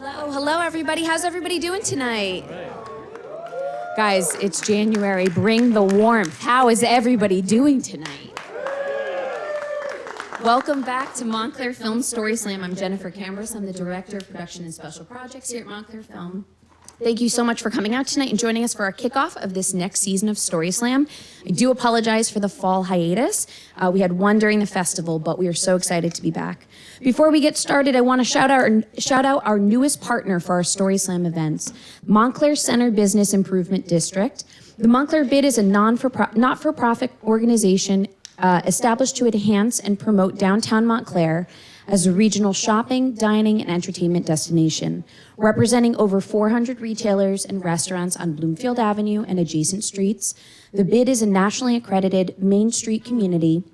Hello, everybody. How's everybody doing tonight? Guys, it's January. Bring the warmth. How is everybody doing tonight? Welcome back to Montclair Film StorySLAM. I'm Jennifer Cambris. I'm the Director of Production and Special Projects here at Montclair Film. Thank you so much for coming out tonight and joining us for our kickoff of this next season of StorySLAM. I do apologize for the fall hiatus. We had one during the festival, but we are so excited to be back. Before we get started, I want to shout out our newest partner for our StorySLAM events, Montclair Center Business Improvement District. The Montclair BID is a not-for-profit organization established to enhance and promote downtown Montclair as a regional shopping, dining, and entertainment destination, representing over 400 retailers and restaurants on Bloomfield Avenue and adjacent streets. The BID is a nationally accredited Main Street community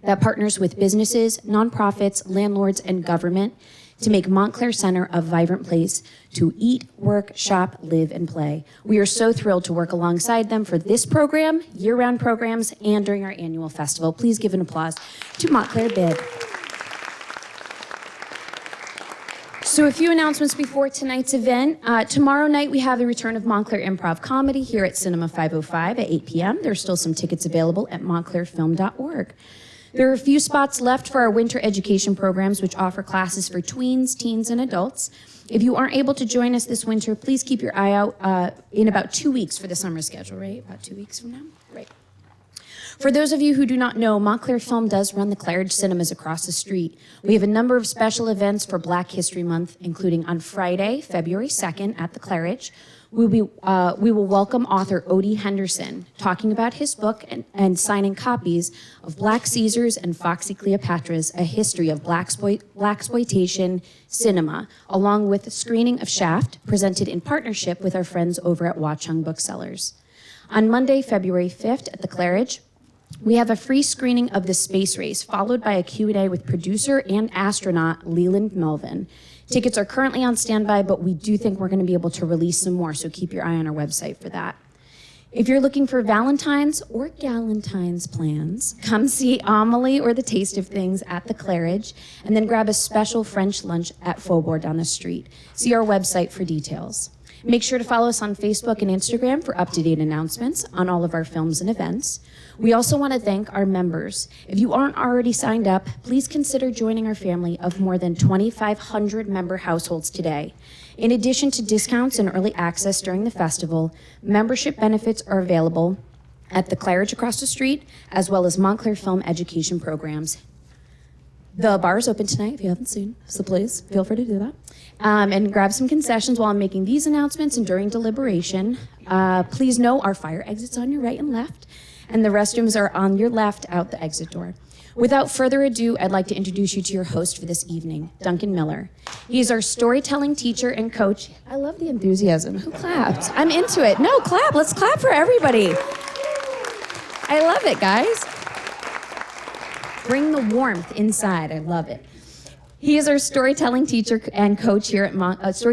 that partners with businesses, nonprofits, landlords, and government to make Montclair Center a vibrant place to eat, work, shop, live, and play. We are so thrilled to work alongside them for this program, year-round programs, and during our annual festival. Please give an applause to Montclair BID. So a few announcements before tonight's event. Tomorrow night, we have the return of Montclair Improv Comedy here at Cinema 505 at 8 p.m. There's still some tickets available at montclairfilm.org. There are a few spots left for our winter education programs, which offer classes for tweens, teens, and adults. If you aren't able to join us this winter, please keep your eye out in about 2 weeks for the summer schedule, right? About 2 weeks from now? Right. For those of you who do not know, Montclair Film does run the Claridge Cinemas across the street. We have a number of special events for Black History Month, including on Friday, February 2nd at the Claridge. We will welcome author Odie Henderson, talking about his book and signing copies of Black Caesars and Foxy Cleopatras, a history of blaxploitation cinema, along with a screening of Shaft, presented in partnership with our friends over at Watchung Booksellers. On Monday, February 5th at the Claridge, we have a free screening of The Space Race, followed by a Q&A with producer and astronaut Leland Melvin. Tickets are currently on standby, but we do think we're going to be able to release some more, so keep your eye on our website for that. If you're looking for Valentine's or Galentine's plans, come see Amelie or The Taste of Things at the Claridge, and then grab a special French lunch at Faubourg down the street. See our website for details. Make sure to follow us on Facebook and Instagram for up-to-date announcements on all of our films and events. We also want to thank our members. If you aren't already signed up, please consider joining our family of more than 2,500 member households today. In addition to discounts and early access during the festival, membership benefits are available at the Claridge across the street, as well as Montclair Film education programs. The bar is open tonight if you haven't seen, so please feel free to do that. And grab some concessions while I'm making these announcements and during deliberation. Please know our fire exits on your right and left, and the restrooms are on your left out the exit door. Without further ado, I'd like to introduce you to your host for this evening, Duncan Miller. He is our storytelling teacher and coach. I love the enthusiasm. Who clapped? I'm into it. No, clap. Let's clap for everybody. I love it, guys. Bring the warmth inside. I love it. He is our storytelling teacher and coach here at Montclair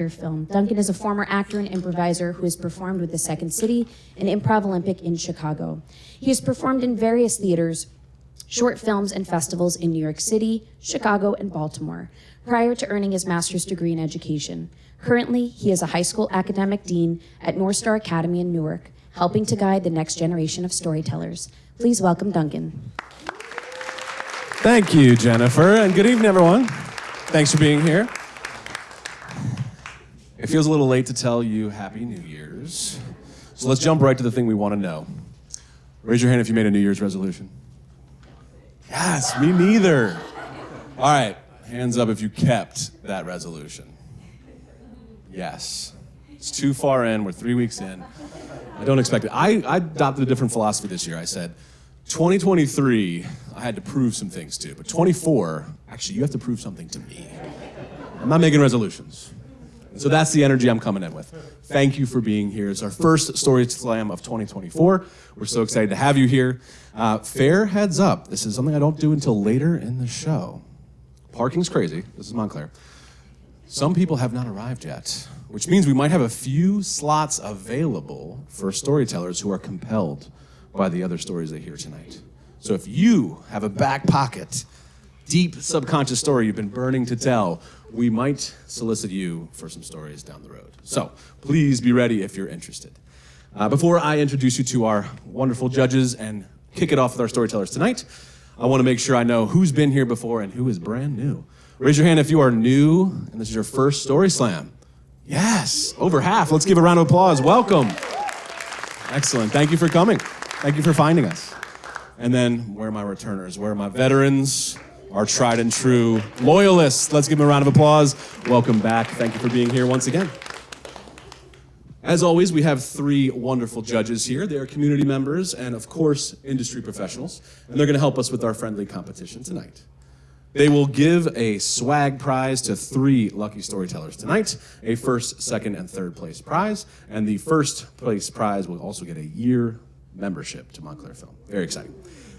Film. Duncan is a former actor and improviser who has performed with the Second City and Improv Olympic in Chicago. He has performed in various theaters, short films, and festivals in New York City, Chicago, and Baltimore, prior to earning his master's degree in education. Currently, he is a high school academic dean at North Star Academy in Newark, helping to guide the next generation of storytellers. Please welcome Duncan. Thank you, Jennifer, and good evening, everyone. Thanks for being here. It feels a little late to tell you Happy New Year's, so let's jump right to the thing we want to know. Raise your hand if you made a New Year's resolution. Yes, me neither. All right, hands up if you kept that resolution. Yes. It's too far in, we're 3 weeks in. I don't expect it. I adopted a different philosophy this year. I said, 2023, I had to prove some things to, but 24, actually, you have to prove something to me. I'm not making resolutions. And so that's the energy I'm coming in with. Thank you for being here. It's our first StorySLAM of 2024. We're so excited to have you here. Fair heads up, this is something I don't do until later in the show. Parking's crazy. This is Montclair. Some people have not arrived yet, which means we might have a few slots available for storytellers who are compelled by the other stories they hear tonight. So if you have a back pocket deep subconscious story you've been burning to tell, we might solicit you for some stories down the road. So please be ready if you're interested. Before I introduce you to our wonderful judges and kick it off with our storytellers tonight, I want to make sure I know who's been here before and who is brand new. Raise your hand if you are new and this is your first Story Slam. Yes, over half. Let's give a round of applause. Welcome. Excellent. Thank you for coming. Thank you for finding us. And then, where are my returners? Where are my veterans? Our tried and true loyalists. Let's give them a round of applause. Welcome back. Thank you for being here once again. As always, we have three wonderful judges here. They are community members and, of course, industry professionals. And they're going to help us with our friendly competition tonight. They will give a swag prize to 3 lucky storytellers tonight, a first, second, and third place prize, and the first place prize will also get a year membership to Montclair Film. Very exciting.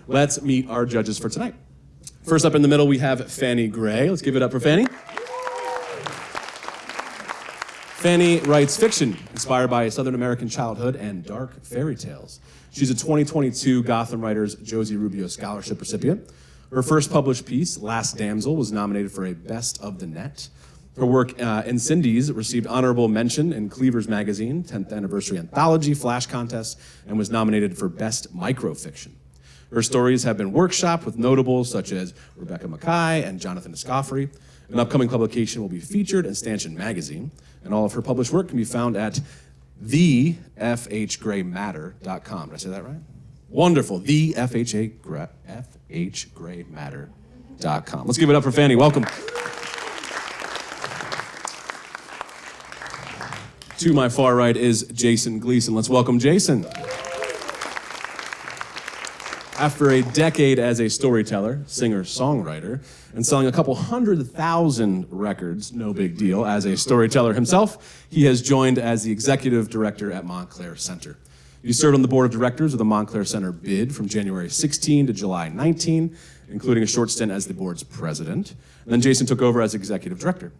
Let's meet our judges for tonight. First up in the middle, we have Fanny Gray. Let's give it up for Fanny. Fanny writes fiction inspired by Southern American childhood and dark fairy tales. She's a 2022 Gotham Writers Josie Rubio Scholarship recipient. Her first published piece, Last Damsel, was nominated for a Best of the Net. Her work in Cindy's received honorable mention in Cleaver's Magazine, 10th Anniversary Anthology Flash Contest, and was nominated for Best Microfiction. Her stories have been workshopped with notables such as Rebecca Mackay and Jonathan Escoffrey. An upcoming publication will be featured in Stanchion Magazine, and all of her published work can be found at thefhgraymatter.com. Did I say that right? Wonderful. thefhgraymatter.com. Let's give it up for Fanny. Welcome. To my far right is Jason Gleason. Let's welcome Jason. After a decade as a storyteller, singer, songwriter, and selling a couple 100,000 records, no big deal, as a storyteller himself, he has joined as the executive director at Montclair Center. He served on the board of directors of the Montclair Center BID from January 16 to July 19, including a short stint as the board's president. And then Jason took over as executive director.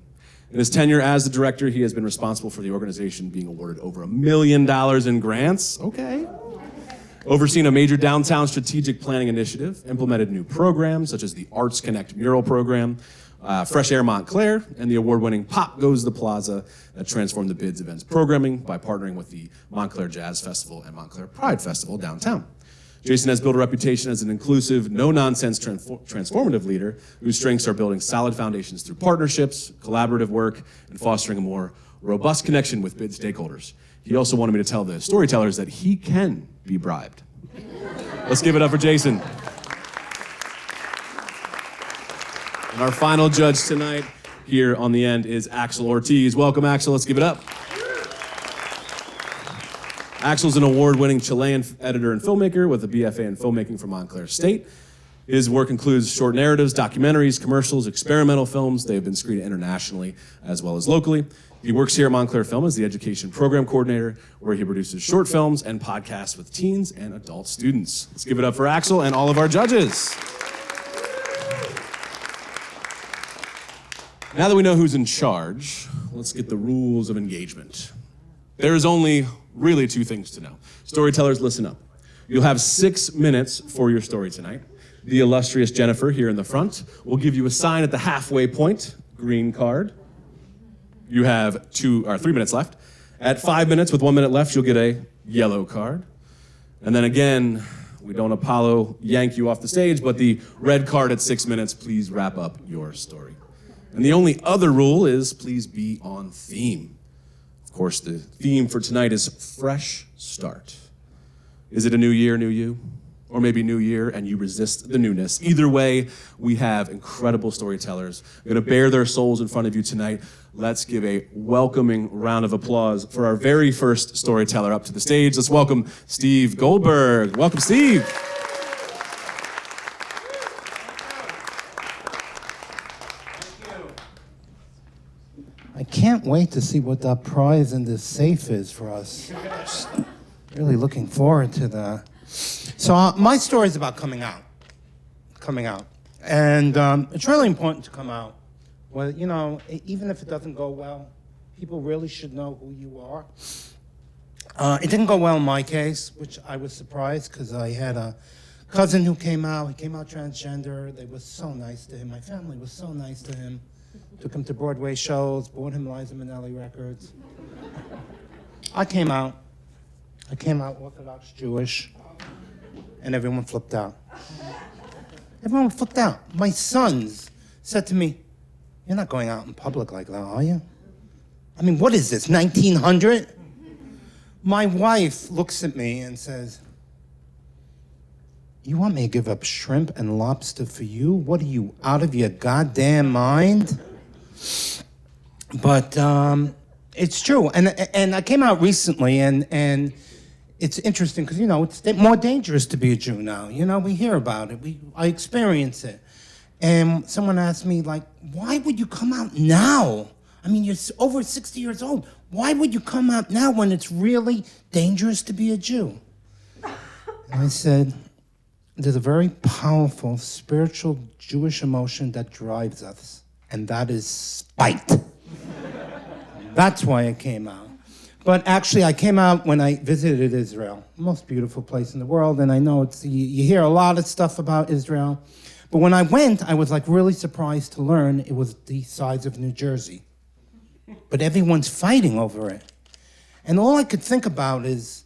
In his tenure as the director, he has been responsible for the organization being awarded over $1 million in grants. Okay. Overseen a major downtown strategic planning initiative, implemented new programs such as the Arts Connect mural program, Fresh Air Montclair, and the award-winning Pop Goes the Plaza that transformed the BID's events programming by partnering with the Montclair Jazz Festival and Montclair Pride Festival downtown. Jason has built a reputation as an inclusive, no-nonsense transformative leader whose strengths are building solid foundations through partnerships, collaborative work, and fostering a more robust connection with BID stakeholders. He also wanted me to tell the storytellers that he can be bribed. Let's give it up for Jason. And our final judge tonight here on the end is Axel Ortiz. Welcome, Axel. Let's give it up. Axel's an award-winning Chilean editor and filmmaker with a BFA in filmmaking from Montclair State. His work includes short narratives, documentaries, commercials, experimental films. They have been screened internationally as well as locally. He works here at Montclair Film as the education program coordinator, where he produces short films and podcasts with teens and adult students. Let's give it up for Axel and all of our judges. Now that we know who's in charge, let's get the rules of engagement. There is only really 2 things to know. Storytellers, listen up. You'll have 6 minutes for your story tonight. The illustrious Jennifer here in the front will give you a sign at the halfway point, green card. You have 3 minutes left. At 5 minutes with 1 minute left, you'll get a yellow card. And then again, we don't Apollo yank you off the stage, but the red card at 6 minutes, please wrap up your story. And the only other rule is please be on theme. Of course, the theme for tonight is fresh start. Is it a new year, new you? Or maybe new year and you resist the newness. Either way, we have incredible storytellers. They're gonna bare their souls in front of you tonight. Let's give a welcoming round of applause for our very first storyteller up to the stage. Let's welcome Steve Goldberg. Welcome, Steve. I can't wait to see what that prize in this safe is for us. Just really looking forward to that. So my story is about coming out. And it's really important to come out. Well, you know, even if it doesn't go well, people really should know who you are. It didn't go well in my case, which I was surprised because I had a cousin who came out. He came out transgender. They were so nice to him. My family was so nice to him. Took him to Broadway shows, bought him Liza Minnelli records. I came out Orthodox Jewish, and everyone flipped out. Everyone flipped out. My sons said to me, "You're not going out in public like that, are you? I mean, what is this, 1900? My wife looks at me and says, "You want me to give up shrimp and lobster for you? What are you, out of your goddamn mind?" But it's true. And I came out recently, and it's interesting because, it's more dangerous to be a Jew now. We hear about it. I experience it. And someone asked me, like, why would you come out now? I mean, you're over 60 years old. Why would you come out now when it's really dangerous to be a Jew? And I said, there's a very powerful spiritual Jewish emotion that drives us, and that is spite. That's why I came out. But actually, I came out when I visited Israel, most beautiful place in the world, and I know you hear a lot of stuff about Israel. But when I went, I was like really surprised to learn it was the size of New Jersey. But everyone's fighting over it. And all I could think about is,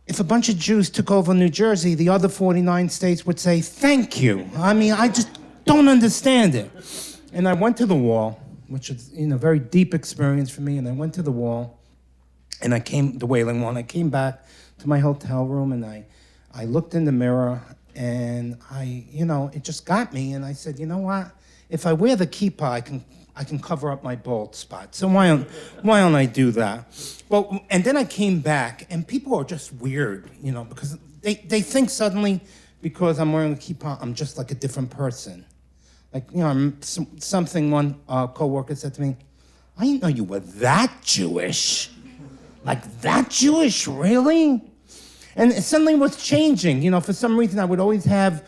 if a bunch of Jews took over New Jersey, the other 49 states would say, thank you. I mean, I just don't understand it. And I went to the wall, which is a very deep experience for me, and I went to the wall, and the Wailing Wall, and I came back to my hotel room, and I looked in the mirror, and it just got me, and I said, you know what? If I wear the kippah, I can cover up my bald spot. So why don't I do that? Well, and then I came back, and people are just weird, because they think suddenly because I'm wearing a kippah, I'm just like a different person. Like, something one coworker said to me, I didn't know you were that Jewish. Like, that Jewish, really? And suddenly it was changing. For some reason I would always have,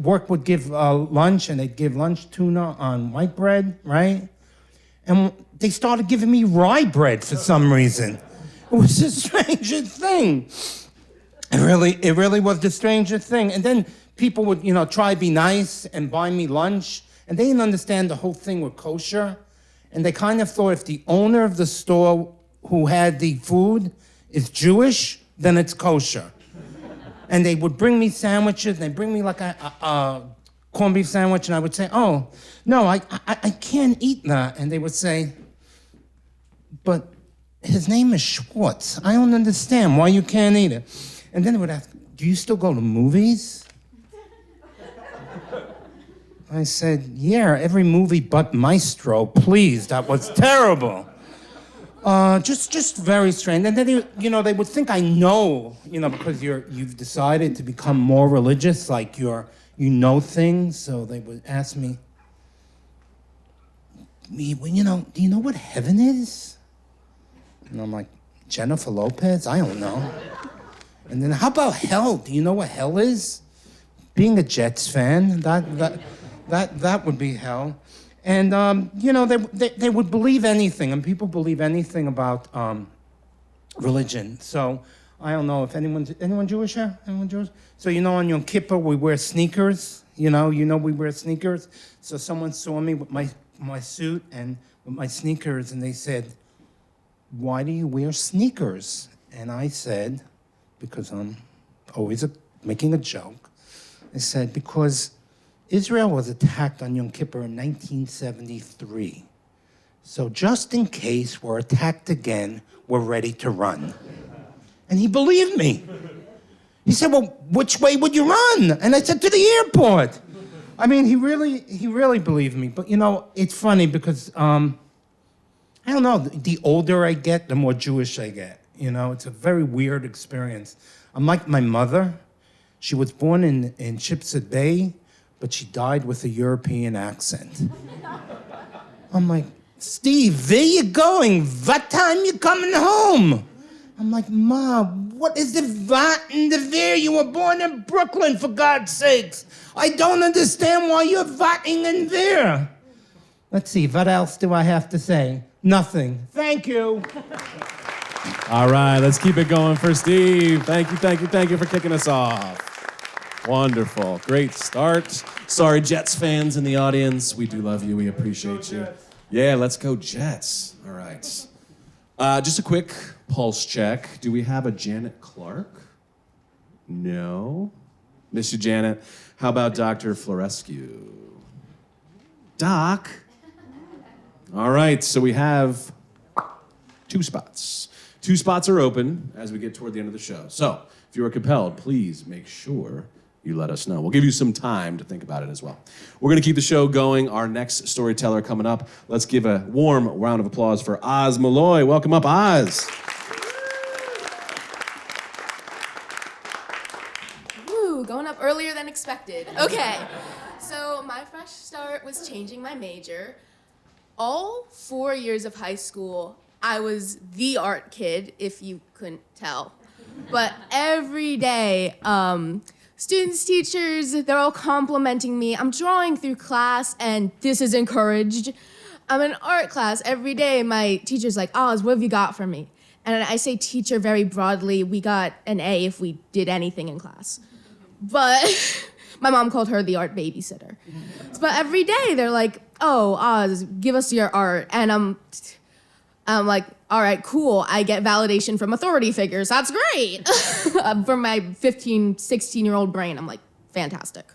work would give lunch, and they'd give lunch tuna on white bread, right? And they started giving me rye bread for some reason. It was the strangest thing. It really was the strangest thing. And then people would, try to be nice and buy me lunch, and they didn't understand the whole thing with kosher. And they kind of thought if the owner of the store who had the food is Jewish, then it's kosher. And they would bring me sandwiches, and they'd bring me like a corned beef sandwich, and I would say, oh, no, I can't eat that. And they would say, but his name is Schwartz. I don't understand why you can't eat it. And then they would ask, do you still go to movies? I said, yeah, every movie but Maestro, please, that was terrible. Just very strange. And then they would think I know, because you've decided to become more religious, like you know things. So they would ask me, do you know what heaven is? And I'm like, Jennifer Lopez? I don't know. And then how about hell? Do you know what hell is? Being a Jets fan, that would be hell. And, they would believe anything, and people believe anything about religion. So I don't know if anyone Jewish here? Anyone Jewish? So, on Yom Kippur, we wear sneakers. We wear sneakers. So someone saw me with my suit and with my sneakers, and they said, why do you wear sneakers? And I said, because I'm always making a joke. I said, because Israel was attacked on Yom Kippur in 1973. So just in case we're attacked again, we're ready to run. And he believed me. He said, well, which way would you run? And I said, to the airport. I mean, he really believed me. But, it's funny because, I don't know, the older I get, the more Jewish I get. It's a very weird experience. I'm like my mother. She was born in Chipset Bay, but she died with a European accent. I'm like, Steve, where you going? What time you coming home? I'm like, Ma, what is the what and the where? You were born in Brooklyn, for God's sakes. I don't understand why you're vatting in there. Let's see, what else do I have to say? Nothing. Thank you. All right, let's keep it going for Steve. Thank you for kicking us off. Wonderful. Great start. Sorry, Jets fans in the audience. We do love you. We appreciate you. Yeah, let's go Jets. All right. Just a quick pulse check. Do we have a Janet Clark? No. Miss you, Janet. How about Dr. Florescu? Doc? All right, so we have 2 spots. 2 spots are open as we get toward the end of the show. So, if you are compelled, please make sure you let us know. We'll give you some time to think about it as well. We're going to keep the show going. Our next storyteller coming up. Let's give a warm round of applause for Oz Malloy. Welcome up, Oz. Woo, going up earlier than expected. Okay, so my fresh start was changing my major. All 4 years of high school, I was the art kid, if you couldn't tell. But every day, students, teachers, they're all complimenting me. I'm drawing through class, and this is encouraged. I'm in art class every day. My teacher's like, Oz, what have you got for me? And I say teacher very broadly. We got an A if we did anything in class. But my mom called her the art babysitter. But every day, they're like, oh, Oz, give us your art. And I'm like, all right, cool. I get validation from authority figures. That's great. From my 15, 16-year-old brain, I'm like, fantastic.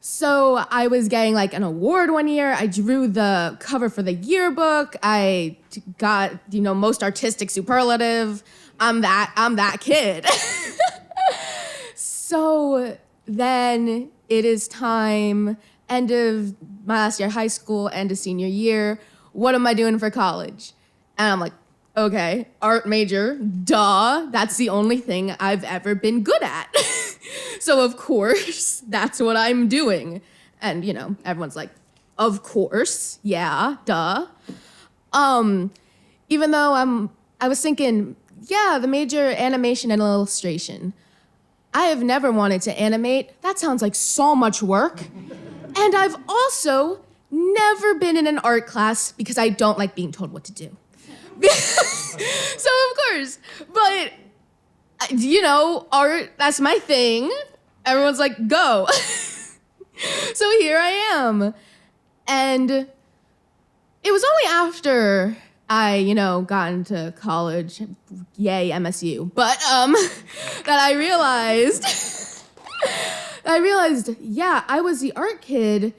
So I was getting like an award one year. I drew the cover for the yearbook. I got, most artistic superlative. I'm that kid. So then it is time, end of my last year of high school, end of senior year. What am I doing for college? And I'm like, okay, art major, duh. That's the only thing I've ever been good at. So of course, that's what I'm doing. And everyone's like, of course, yeah, duh. Even though I was thinking, yeah, the major animation and illustration. I have never wanted to animate. That sounds like so much work. And I've also never been in an art class because I don't like being told what to do. So of course, but art, that's my thing. Everyone's like, go. So here I am. And it was only after I, got into college, yay, MSU, but that I realized, yeah, I was the art kid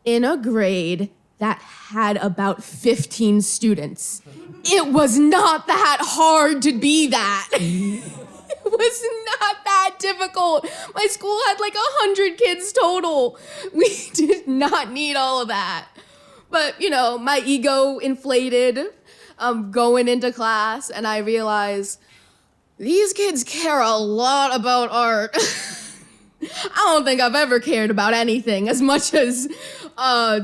in a grade that had about 15 students. It was not that hard to be that. It was not that difficult. My school had like 100 kids total. We did not need all of that. But, my ego inflated going into class, and I realized these kids care a lot about art. I don't think I've ever cared about anything as much as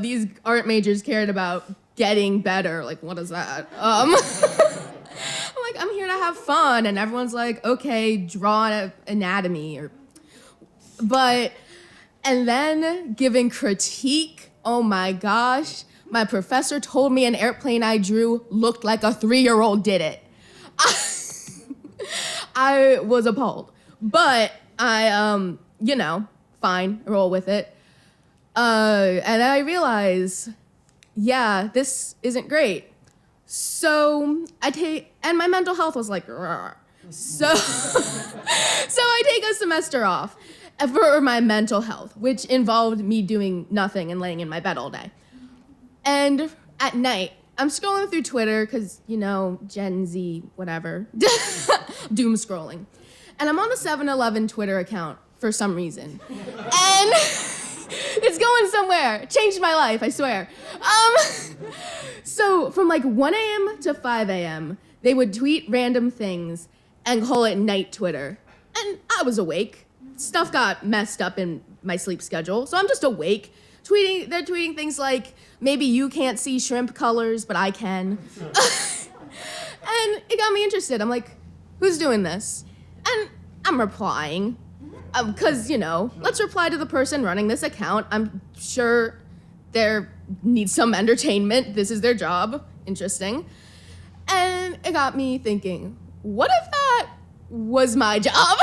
these art majors cared about getting better. Like, what is that? I'm like, I'm here to have fun, and everyone's like, okay, draw an anatomy, and then giving critique, oh my gosh, my professor told me an airplane I drew looked like a 3-year-old did it. I was appalled, but I, fine, roll with it. And I realized, yeah, this isn't great. So and my mental health was like, rawr. So I take a semester off for my mental health, which involved me doing nothing and laying in my bed all day. And at night, I'm scrolling through Twitter because, Gen Z, whatever, doom scrolling. And I'm on the 7-Eleven Twitter account for some reason. And it's going somewhere. Changed my life, I swear. So from like 1 a.m. to 5 a.m., they would tweet random things and call it night Twitter. And I was awake. Stuff got messed up in my sleep schedule, so I'm just awake. They're tweeting things like, maybe you can't see shrimp colors, but I can. And it got me interested. I'm like, who's doing this? And I'm replying. Because, let's reply to the person running this account. I'm sure they need some entertainment. This is their job. Interesting. And it got me thinking, what if that was my job?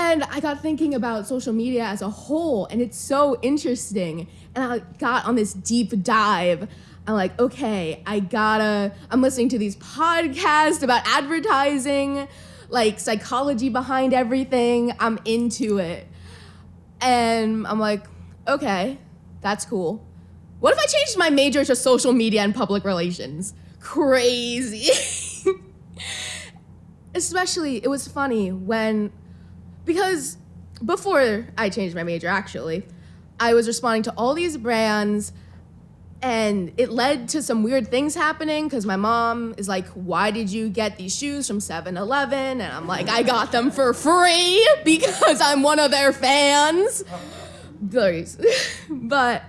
And I got thinking about social media as a whole, and it's so interesting. And I got on this deep dive. I'm like, okay, I'm listening to these podcasts about advertising, like psychology behind everything. I'm into it. And I'm like, okay, that's cool. What if I changed my major to social media and public relations? Crazy. Especially, it was funny because before I changed my major, actually, I was responding to all these brands, and it led to some weird things happening because my mom is like, why did you get these shoes from 7-Eleven? And I'm like, I got them for free because I'm one of their fans. But,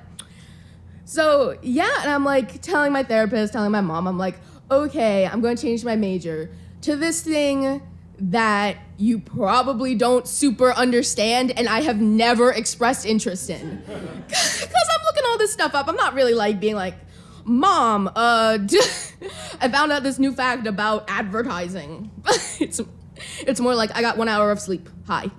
so yeah, and I'm like telling my therapist, telling my mom, I'm like, okay, I'm going to change my major to this thing that you probably don't super understand and I have never expressed interest in. Because I'm looking all this stuff up. I'm not really like being like, Mom, I found out this new fact about advertising. It's more like I got 1 hour of sleep. Hi.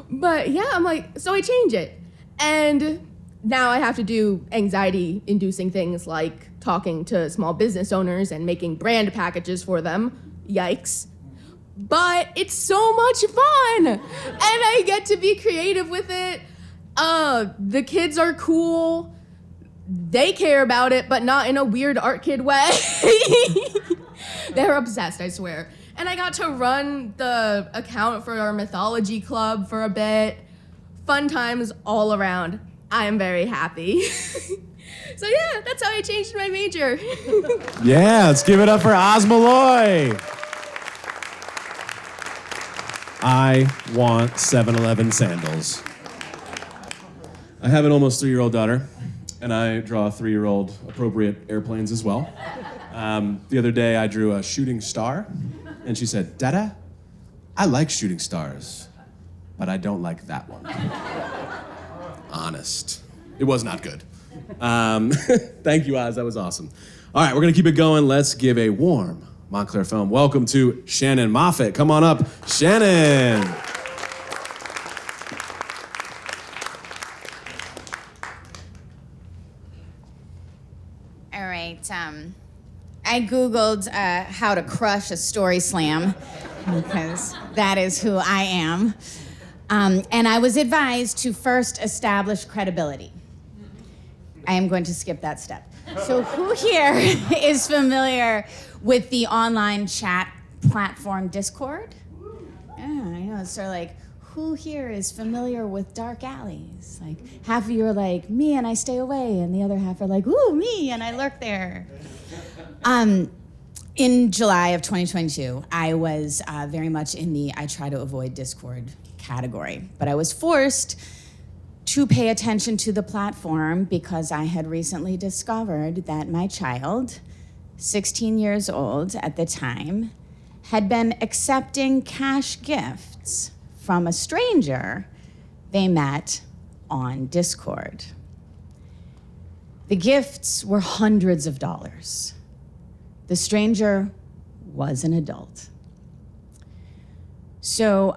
But yeah, I'm like, so I change it. And now I have to do anxiety-inducing things like talking to small business owners and making brand packages for them. Yikes. But it's so much fun, and I get to be creative with it. The kids are cool. They care about it, but not in a weird art kid way. They're obsessed, I swear. And I got to run the account for our mythology club for a bit. Fun times all around. I am very happy. So yeah, that's how I changed my major. Yeah, let's give it up for Oz Malloy. I want 7-Eleven sandals. I have an almost 3-year-old daughter, and I draw 3-year-old appropriate airplanes as well. The other day I drew a shooting star, and she said, Dada, I like shooting stars, but I don't like that one. Honest. It was not good. Thank you, Oz. That was awesome. All right, we're going to keep it going. Let's give a warm Montclair film welcome to Shannon Moffat. Come on up, Shannon. All right. I Googled how to crush a StorySLAM because that is who I am. And I was advised to first establish credibility. I am going to skip that step. So who here is familiar with the online chat platform Discord? Yeah, I know. It's sort of like, who here is familiar with dark alleys? Like, half of you are like, me and I stay away, and the other half are like, ooh, me, and I lurk there. In July of 2022, I was very much in the I try to avoid Discord category, but I was forced to pay attention to the platform because I had recently discovered that my child, 16 years old at the time, had been accepting cash gifts from a stranger they met on Discord. The gifts were hundreds of dollars. The stranger was an adult. So,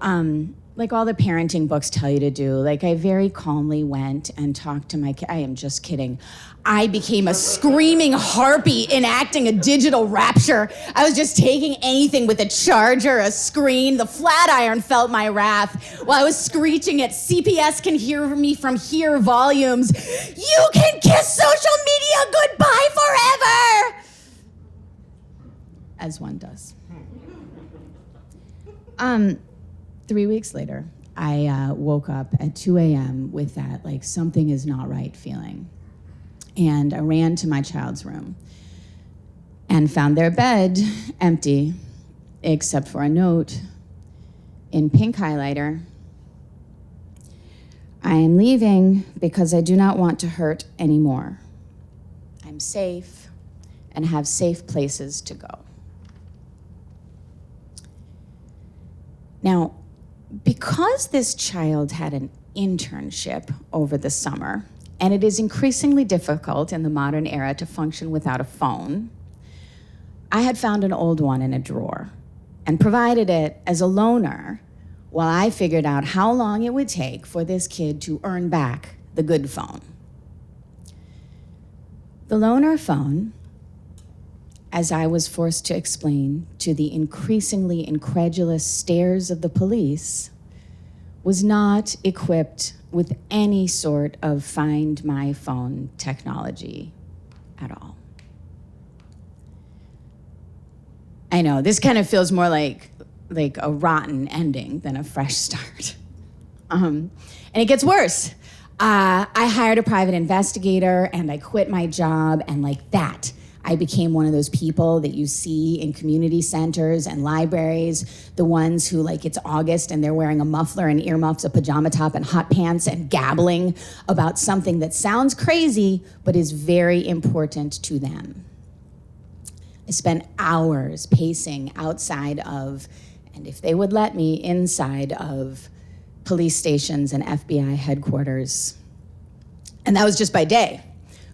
like all the parenting books tell you to do, like I very calmly went and talked to my kid. I am just kidding. I became a screaming harpy enacting a digital rapture. I was just taking anything with a charger, a screen. The flat iron felt my wrath while I was screeching at CPS can hear me from here volumes. You can kiss social media goodbye forever! As one does. 3 weeks later, I woke up at 2 a.m. with that, like, something is not right feeling. And I ran to my child's room and found their bed empty, except for a note in pink highlighter. I am leaving because I do not want to hurt anymore. I'm safe and have safe places to go. Now, because this child had an internship over the summer, and it is increasingly difficult in the modern era to function without a phone, I had found an old one in a drawer, and provided it as a loaner while I figured out how long it would take for this kid to earn back the good phone. The loaner phone, as I was forced to explain to the increasingly incredulous stares of the police, was not equipped with any sort of Find My Phone technology at all. I know, this kind of feels more like a rotten ending than a fresh start. And it gets worse. I hired a private investigator and I quit my job, and like that, I became one of those people that you see in community centers and libraries, the ones who, like, it's August and they're wearing a muffler and earmuffs, a pajama top and hot pants and gabbling about something that sounds crazy but is very important to them. I spent hours pacing outside of, and if they would let me, inside of police stations and FBI headquarters. And that was just by day.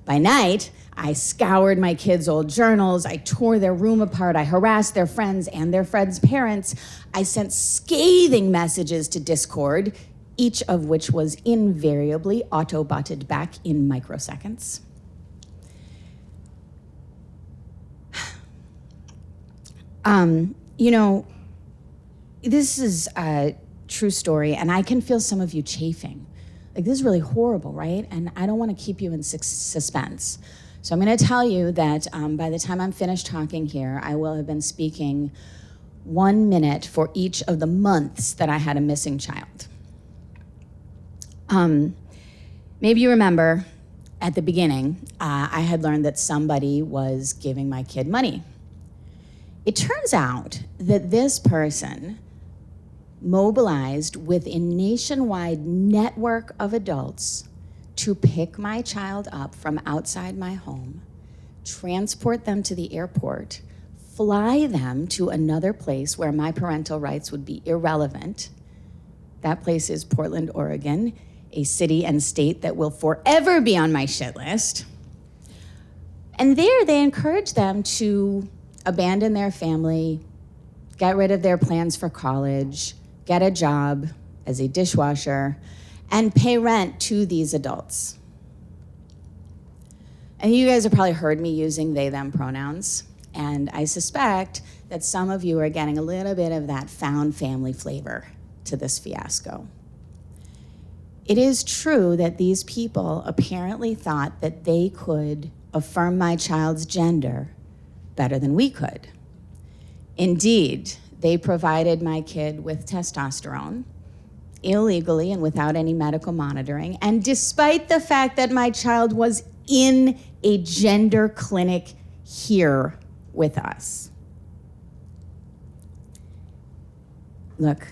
By night, I scoured my kids' old journals, I tore their room apart, I harassed their friends and their friends' parents. I sent scathing messages to Discord, each of which was invariably auto-botted back in microseconds. You know, this is a true story, and I can feel some of you chafing. Like, this is really horrible, right? And I don't want to keep you in suspense. So I'm going to tell you that by the time I'm finished talking here, I will have been speaking 1 minute for each of the months that I had a missing child. Maybe you remember at the beginning, I had learned that somebody was giving my kid money. It turns out that this person mobilized with a nationwide network of adults to pick my child up from outside my home, transport them to the airport, fly them to another place where my parental rights would be irrelevant. That place is Portland, Oregon, a city and state that will forever be on my shit list. And there they encourage them to abandon their family, get rid of their plans for college, get a job as a dishwasher, and pay rent to these adults. And you guys have probably heard me using they, them pronouns, and I suspect that some of you are getting a little bit of that found family flavor to this fiasco. It is true that these people apparently thought that they could affirm my child's gender better than we could. Indeed, they provided my kid with testosterone, illegally and without any medical monitoring, and despite the fact that my child was in a gender clinic here with us. Look,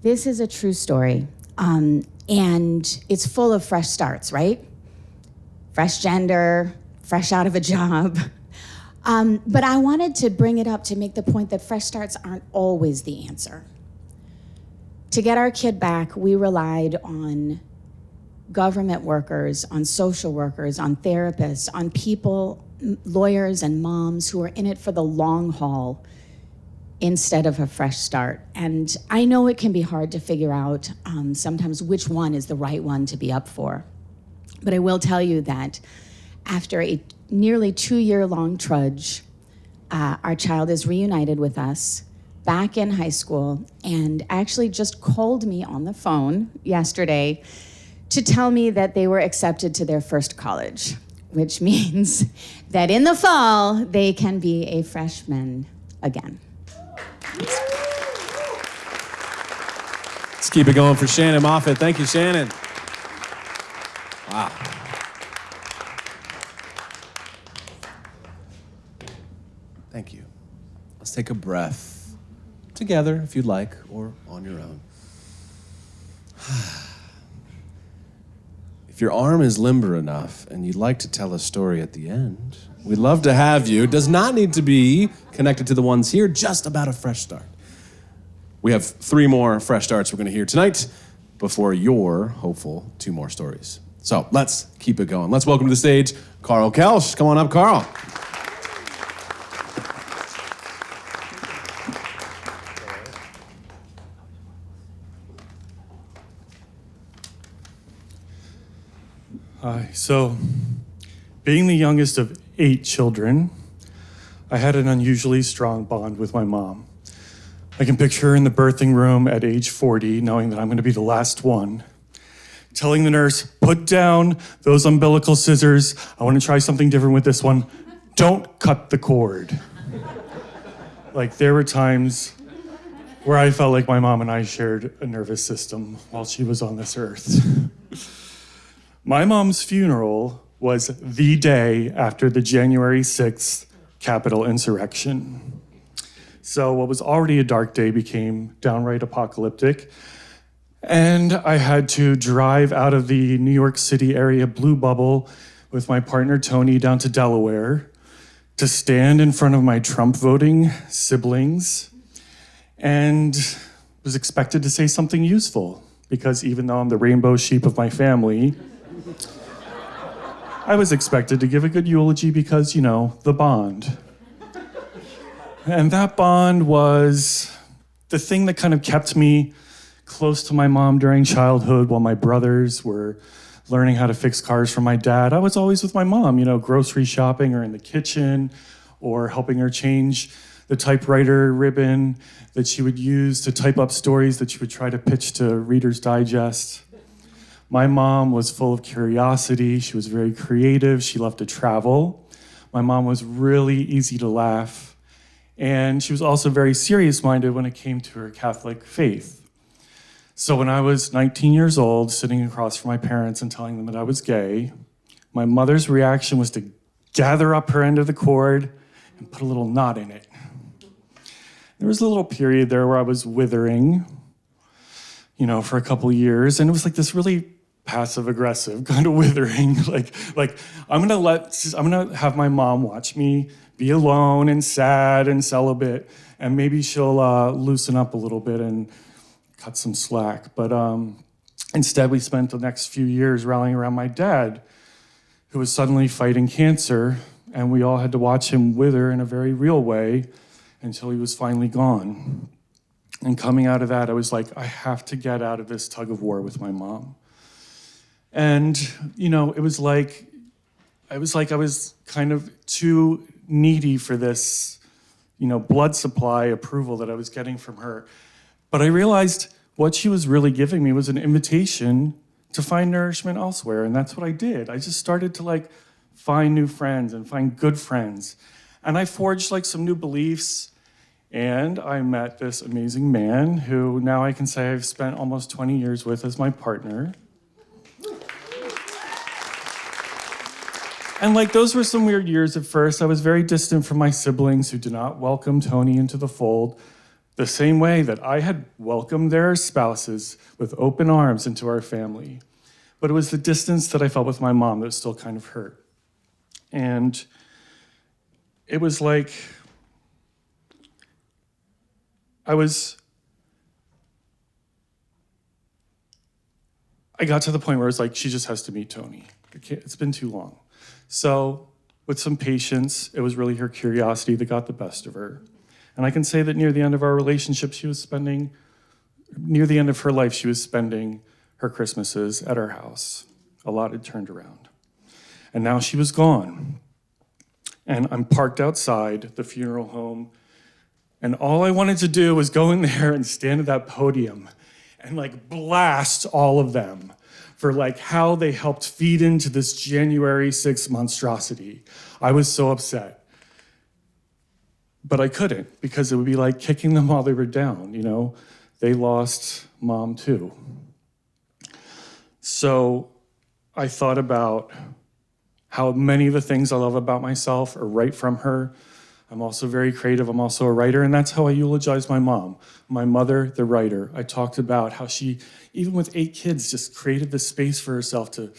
this is a true story, and it's full of fresh starts, right? Fresh gender, fresh out of a job. But I wanted to bring it up to make the point that fresh starts aren't always the answer. To get our kid back, we relied on government workers, on social workers, on therapists, on people, lawyers and moms who are in it for the long haul instead of a fresh start. And I know it can be hard to figure out sometimes which one is the right one to be up for. But I will tell you that after a nearly 2-year-long trudge, our child is reunited with us, back in high school, and actually just called me on the phone yesterday to tell me that they were accepted to their first college, which means that in the fall, they can be a freshman again. Let's keep it going for Shannon Moffett. Thank you, Shannon. Wow. Thank you. Let's take a breath together, if you'd like, or on your own. If your arm is limber enough and you'd like to tell a story at the end, we'd love to have you. It does not need to be connected to the ones here, just about a fresh start. We have 3 more fresh starts we're going to hear tonight before your hopeful 2 more stories. So let's keep it going. Let's welcome to the stage Carl Kelsch. Come on up, Carl. Hi. So, being the youngest of 8 children, I had an unusually strong bond with my mom. I can picture her in the birthing room at age 40, knowing that I'm going to be the last one, telling the nurse, put down those umbilical scissors. I want to try something different with this one. Don't cut the cord. Like, there were times where I felt like my mom and I shared a nervous system while she was on this earth. My mom's funeral was the day after the January 6th Capitol insurrection. So what was already a dark day became downright apocalyptic. And I had to drive out of the New York City area blue bubble with my partner Tony down to Delaware to stand in front of my Trump voting siblings and was expected to say something useful, because even though I'm the rainbow sheep of my family, I was expected to give a good eulogy because, you know, the bond. And that bond was the thing that kind of kept me close to my mom during childhood while my brothers were learning how to fix cars for my dad. I was always with my mom, you know, grocery shopping or in the kitchen or helping her change the typewriter ribbon that she would use to type up stories that she would try to pitch to Reader's Digest. My mom was full of curiosity. She was very creative. She loved to travel. My mom was really easy to laugh. And she was also very serious-minded when it came to her Catholic faith. So when I was 19 years old, sitting across from my parents and telling them that I was gay, my mother's reaction was to gather up her end of the cord and put a little knot in it. There was a little period there where I was withering, you know, for a couple years, and it was like this really passive-aggressive kind of withering. Like I'm gonna have my mom watch me be alone and sad and celibate, and maybe she'll loosen up a little bit and cut some slack. But instead, we spent the next few years rallying around my dad, who was suddenly fighting cancer, and we all had to watch him wither in a very real way until he was finally gone. And coming out of that, I was like, I have to get out of this tug of war with my mom. And, you know, it was like I was kind of too needy for this, you know, blood supply approval that I was getting from her. But I realized what she was really giving me was an invitation to find nourishment elsewhere, and that's what I did. I just started to like find new friends and find good friends. And I forged like some new beliefs, and I met this amazing man who now I can say I've spent almost 20 years with as my partner. And like those were some weird years at first. I was very distant from my siblings who did not welcome Tony into the fold the same way that I had welcomed their spouses with open arms into our family. But it was the distance that I felt with my mom that still kind of hurt. And it was like I got to the point where it's like, she just has to meet Tony. It's been too long. So with some patience, it was really her curiosity that got the best of her. And I can say that near the end of our relationship, near the end of her life, she was spending her Christmases at our house. A lot had turned around. And now she was gone. And I'm parked outside the funeral home. And all I wanted to do was go in there and stand at that podium and like blast all of them for like how they helped feed into this January 6th monstrosity. I was so upset. But I couldn't, because it would be like kicking them while they were down, you know? They lost mom too. So I thought about how many of the things I love about myself are right from her. I'm also very creative. I'm also a writer, and that's how I eulogize my mom. My mother, the writer. I talked about how she, even with 8 kids, just created this space for herself to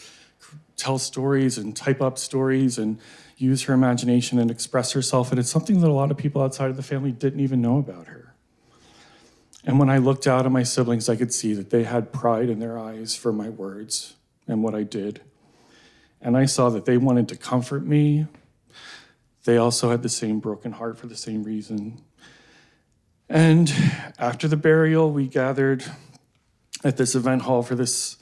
tell stories and type up stories and use her imagination and express herself. And it's something that a lot of people outside of the family didn't even know about her. And when I looked out at my siblings, I could see that they had pride in their eyes for my words and what I did. And I saw that they wanted to comfort me. They also had the same broken heart for the same reason. And after the burial, we gathered at this event hall for this,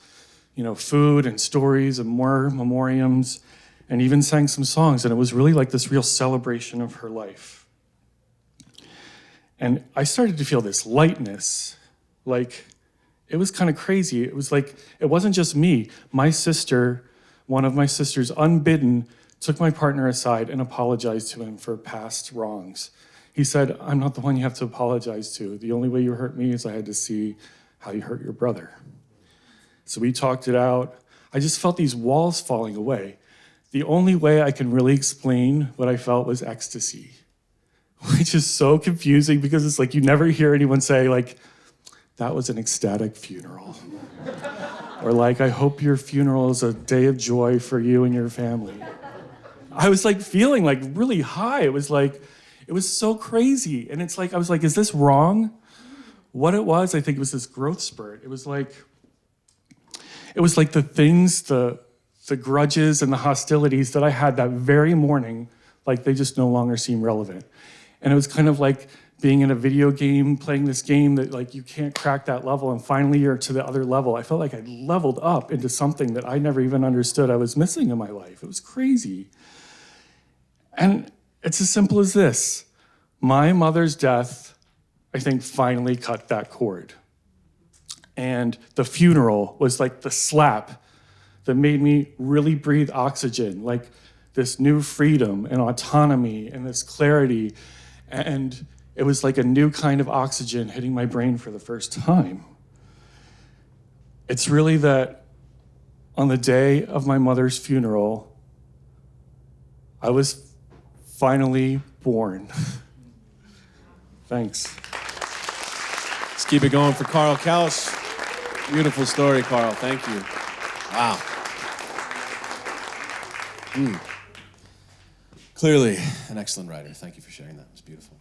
food and stories and more memoriams, and even sang some songs. And it was really like this real celebration of her life. And I started to feel this lightness, like it was kind of crazy. It was like, it wasn't just me. My sister, one of my sisters, unbidden, took my partner aside and apologized to him for past wrongs. He said, I'm not the one you have to apologize to. The only way you hurt me is I had to see how you hurt your brother. So we talked it out. I just felt these walls falling away. The only way I can really explain what I felt was ecstasy, which is so confusing because it's like you never hear anyone say, like, that was an ecstatic funeral. Or like, I hope your funeral is a day of joy for you and your family. I was like feeling like really high. It was so crazy. And it's like, I was like, is this wrong? What it was, I think it was this growth spurt. It was like the things, the grudges and the hostilities that I had that very morning, like they just no longer seem relevant. And it was kind of like being in a video game, playing this game that like you can't crack that level, and finally you're to the other level. I felt like I'd leveled up into something that I never even understood I was missing in my life. It was crazy. And it's as simple as this. My mother's death, I think, finally cut that cord. And the funeral was like the slap that made me really breathe oxygen, like this new freedom and autonomy and this clarity. And it was like a new kind of oxygen hitting my brain for the first time. It's really that on the day of my mother's funeral, I was finally born. Thanks. Let's keep it going for Carl Kausch. Beautiful story, Carl. Thank you. Wow. Clearly an excellent writer. Thank you for sharing that. It was beautiful.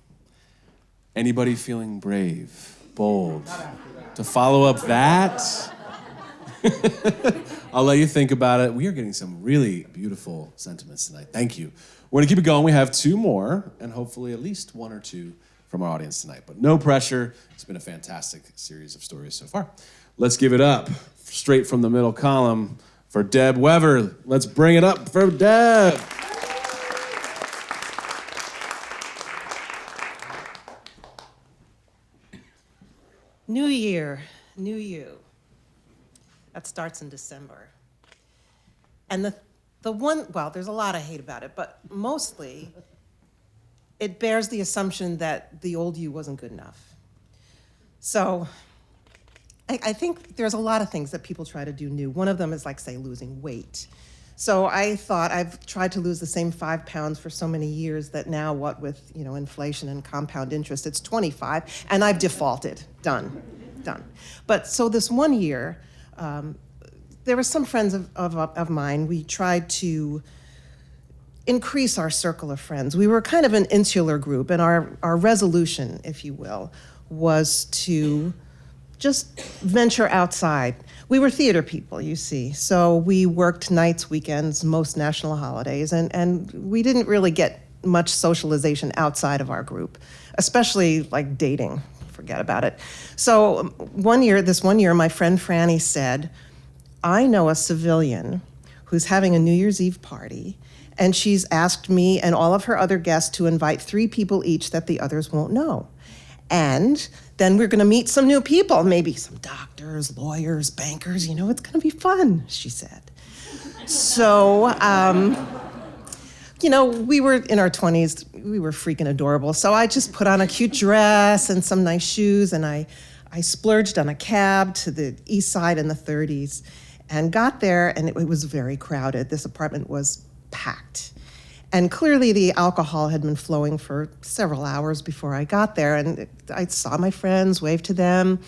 Anybody feeling brave, bold, to follow up that? I'll let you think about it. We are getting some really beautiful sentiments tonight. Thank you. We're gonna keep it going. We have two more, and hopefully at least one or two from our audience tonight. But no pressure. It's been a fantastic series of stories so far. Let's give it up, straight from the middle column, for Deb Weber. Let's bring it up for Deb. New year, new you. That starts in December. And the one, well, there's a lot I hate about it, but mostly it bears the assumption that the old you wasn't good enough. So I think there's a lot of things that people try to do new. One of them is like, say, losing weight. So I thought I've tried to lose the same 5 pounds for so many years that now what with, inflation and compound interest, it's 25, and I've defaulted. Done. But so this one year, there were some friends of mine. We tried to increase our circle of friends. We were kind of an insular group, and our resolution, if you will, was to just venture outside. We were theater people, you see, so we worked nights, weekends, most national holidays, and we didn't really get much socialization outside of our group, especially like dating. Forget about it. So this one year, my friend Franny said, I know a civilian who's having a New Year's Eve party, and she's asked me and all of her other guests to invite 3 people each that the others won't know. And then we're gonna meet some new people, maybe some doctors, lawyers, bankers, it's gonna be fun, she said. So, we were in our 20s, we were freaking adorable. So I just put on a cute dress and some nice shoes, and I splurged on a cab to the east side in the 30s and got there, and it was very crowded. This apartment was packed. And clearly the alcohol had been flowing for several hours before I got there, and I saw my friends, waved to them,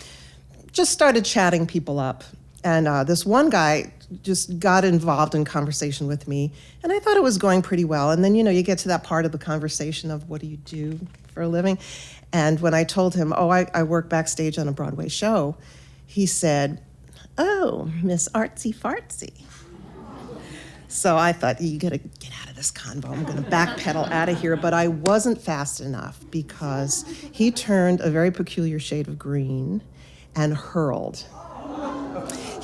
just started chatting people up. And this one guy just got involved in conversation with me, and I thought it was going pretty well. And then, you get to that part of the conversation of what do you do for a living? And when I told him, I work backstage on a Broadway show, he said, oh, Miss Artsy Fartsy. So I thought, you gotta get out of this convo. I'm gonna backpedal out of here. But I wasn't fast enough because he turned a very peculiar shade of green and hurled.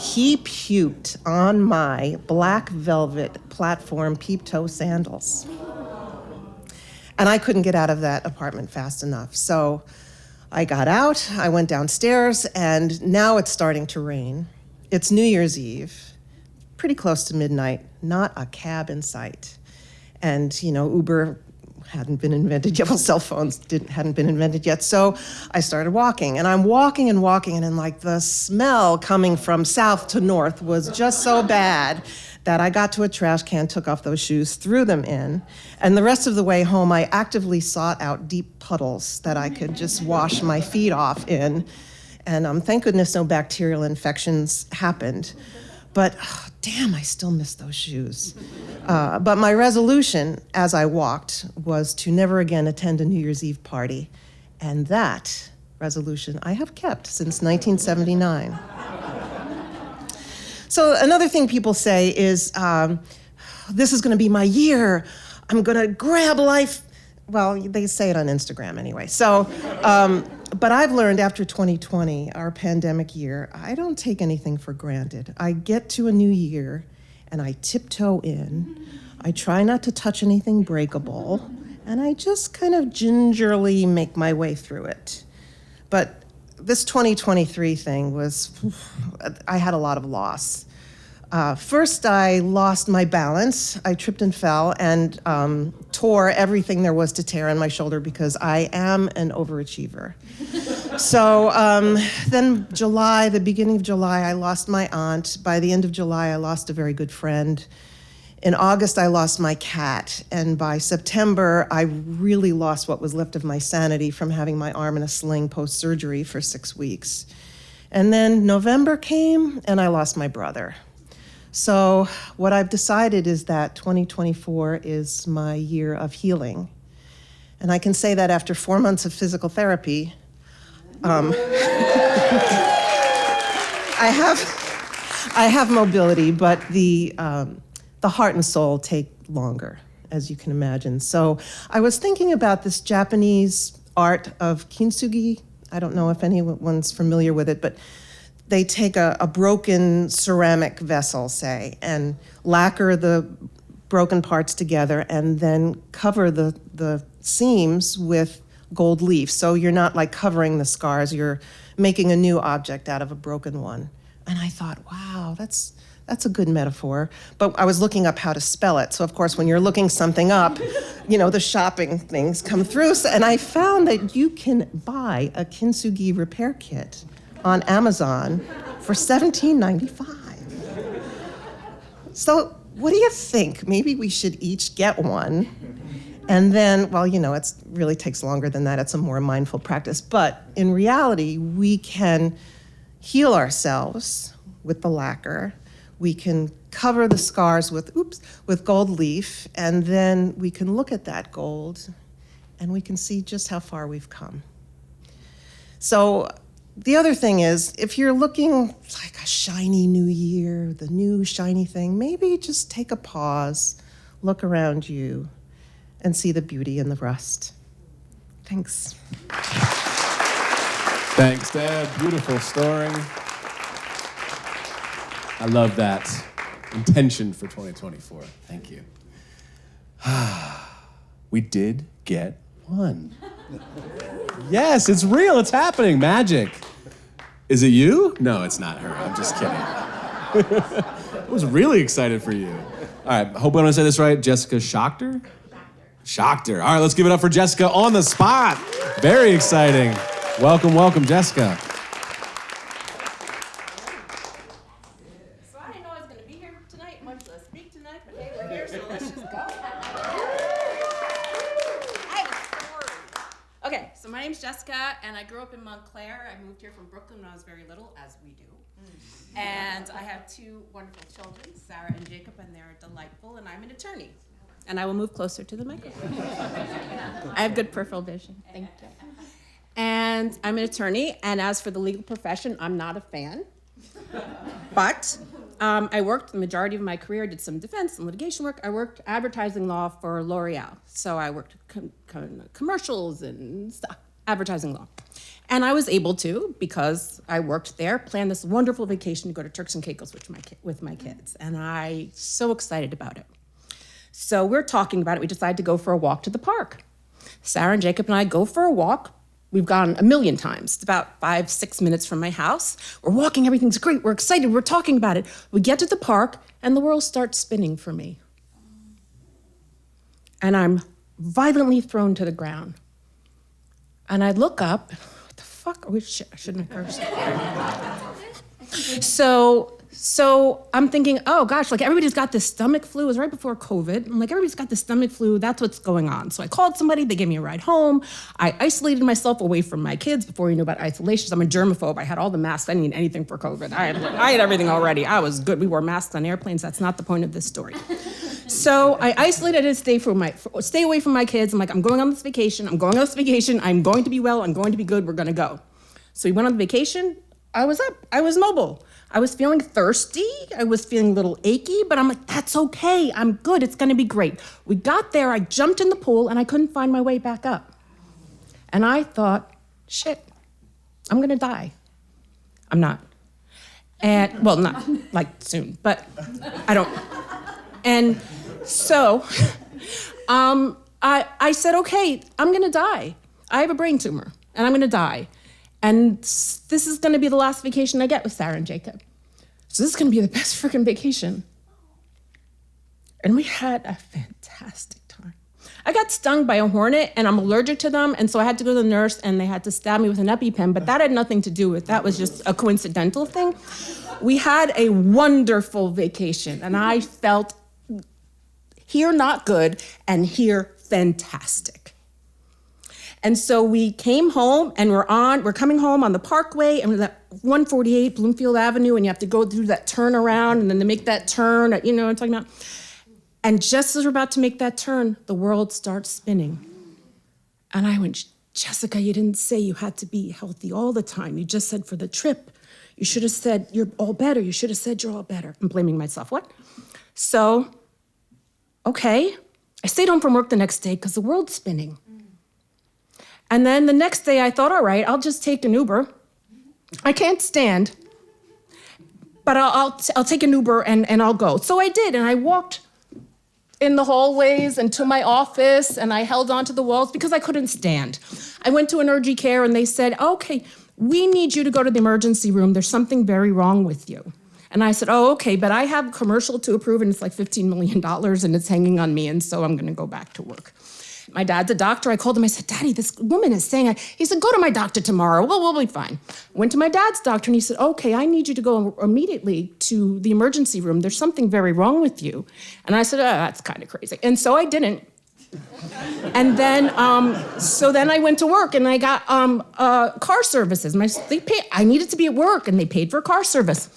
he puked on my black velvet platform peep-toe sandals. And I couldn't get out of that apartment fast enough. So I got out, I went downstairs, and now it's starting to rain. It's New Year's Eve, pretty close to midnight, not a cab in sight. And, Uber hadn't been invented yet. Well, cell phones hadn't been invented yet. So I started walking, and I'm walking, and then like the smell coming from south to north was just so bad that I got to a trash can, took off those shoes, threw them in, and the rest of the way home, I actively sought out deep puddles that I could just wash my feet off in. And thank goodness no bacterial infections happened. But damn, I still miss those shoes. But my resolution as I walked was to never again attend a New Year's Eve party. And that resolution I have kept since 1979. So another thing people say is, this is gonna be my year. I'm gonna grab life. Well, they say it on Instagram anyway. So, but I've learned after 2020, our pandemic year, I don't take anything for granted. I get to a new year and I tiptoe in. I try not to touch anything breakable, and I just kind of gingerly make my way through it. But this 2023 thing was, I had a lot of loss. First, I lost my balance. I tripped and fell and tore everything there was to tear on my shoulder because I am an overachiever. So then July, the beginning of July, I lost my aunt. By the end of July, I lost a very good friend. In August, I lost my cat. And by September, I really lost what was left of my sanity from having my arm in a sling post-surgery for 6 weeks. And then November came, and I lost my brother. So what I've decided is that 2024 is my year of healing. And I can say that after 4 months of physical therapy, I have mobility, but the heart and soul take longer, as you can imagine. So I was thinking about this Japanese art of kintsugi. I don't know if anyone's familiar with it, but they take a broken ceramic vessel, say, and lacquer the broken parts together and then cover the seams with gold leaf. So you're not like covering the scars, you're making a new object out of a broken one. And I thought, wow, that's a good metaphor. But I was looking up how to spell it. So of course, when you're looking something up, the shopping things come through. And I found that you can buy a kintsugi repair kit on Amazon for $17.95. So what do you think? Maybe we should each get one. And then, well, it really takes longer than that. It's a more mindful practice. But in reality, we can heal ourselves with the lacquer. We can cover the scars with gold leaf, and then we can look at that gold and we can see just how far we've come. So the other thing is, if you're looking like a shiny new year, the new shiny thing, maybe just take a pause, look around you, and see the beauty in the rust. Thanks. Thanks, Deb. Beautiful story. I love that intention for 2024. Thank you. We did get one. Yes, it's real. It's happening. Magic. Is it you? No, it's not her. I'm just kidding. I was really excited for you. All right, hope I'm going to say this right. Jessica Schachter? Schachter. All right, let's give it up for Jessica on the spot. Very exciting. Welcome, Jessica. So I didn't know I was going to be here tonight, much less speak tonight, but hey, we're here, so let's just go. I have a story. Okay, so my name's Jessica, and I grew up in Montclair. I moved here from Brooklyn when I was very little, as we do. And I have two wonderful children, Sarah and Jacob, and they're delightful, and I'm an attorney. And I will move closer to the microphone. I have good peripheral vision. Thank you. And I'm an attorney, and as for the legal profession, I'm not a fan. But I worked the majority of my career, did some defense and litigation work. I worked advertising law for L'Oreal. So I worked commercials and stuff. advertising law. And I was able to, because I worked there, plan this wonderful vacation to go to Turks and Caicos with my kids. And I so excited about it. So we're talking about it. We decided to go for a walk to the park. Sarah and Jacob and I go for a walk. We've gone a million times. It's about 5-6 minutes from my house. We're walking, everything's great. We're excited, we're talking about it. We get to the park and the world starts spinning for me. And I'm violently thrown to the ground. And I look up, what the fuck? Oh, shit, I shouldn't have cursed. So I'm thinking, oh gosh, like everybody's got this stomach flu. It was right before COVID. I'm like, everybody's got this stomach flu. That's what's going on. So I called somebody. They gave me a ride home. I isolated myself away from my kids before you knew about isolations. I'm a germaphobe. I had all the masks. I didn't need anything for COVID. I had everything already. I was good. We wore masks on airplanes. That's not the point of this story. So I isolated to stay away from my kids. I'm like, I'm going on this vacation. I'm going on this vacation. I'm going to be well. I'm going to be good. We're going to go. So we went on the vacation. I was up. I was mobile. I was feeling thirsty. I was feeling a little achy, but I'm like, that's okay. I'm good. It's going to be great. We got there. I jumped in the pool, and I couldn't find my way back up. And I thought, shit, I'm going to die. I'm not. And, well, not like soon, but I don't. And so I said, okay, I'm going to die. I have a brain tumor, and I'm going to die. And this is gonna be the last vacation I get with Sarah and Jacob. So this is gonna be the best freaking vacation. And we had a fantastic time. I got stung by a hornet and I'm allergic to them, and so I had to go to the nurse and they had to stab me with an EpiPen, but that had nothing to do with, that was just a coincidental thing. We had a wonderful vacation and I felt here not good and here fantastic. And so we came home and we're coming home on the Parkway and that 148 Bloomfield Avenue, and you have to go through that turnaround and then to make that turn, you know what I'm talking about? And just as we're about to make that turn, the world starts spinning. And I went, Jessica, you didn't say you had to be healthy all the time. You just said for the trip. You should have said you're all better. You should have said you're all better. I'm blaming myself, what? So, okay. I stayed home from work the next day because the world's spinning. And then the next day I thought, all right, I'll just take an Uber. I can't stand, but I'll take an Uber and I'll go. So I did, and I walked in the hallways and to my office, and I held onto the walls because I couldn't stand. I went to an urgent care and they said, okay, we need you to go to the emergency room. There's something very wrong with you. And I said, oh, okay, but I have a commercial to approve and it's like $15 million and it's hanging on me, and so I'm gonna go back to work. My dad's a doctor. I called him. I said, Daddy, this woman is saying, he said, go to my doctor tomorrow. Well, we'll be fine. Went to my dad's doctor and he said, okay, I need you to go immediately to the emergency room. There's something very wrong with you. And I said, oh, that's kind of crazy. And so I didn't. And then, so then I went to work and I got car services. I needed to be at work and they paid for car service.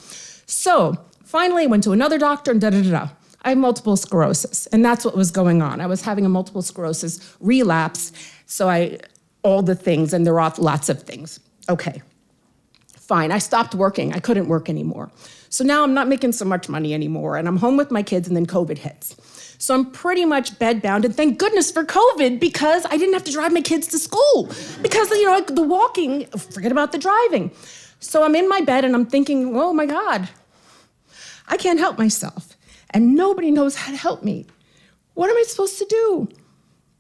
So finally I went to another doctor and da-da-da-da. I have multiple sclerosis, and that's what was going on. I was having a multiple sclerosis relapse, so all the things, and there are lots of things. Okay, fine, I stopped working. I couldn't work anymore. So now I'm not making so much money anymore, and I'm home with my kids, and then COVID hits. So I'm pretty much bedbound, and thank goodness for COVID, because I didn't have to drive my kids to school. Because, you know, like the walking, forget about the driving. So I'm in my bed, and I'm thinking, oh my God, I can't help myself. And nobody knows how to help me. What am I supposed to do?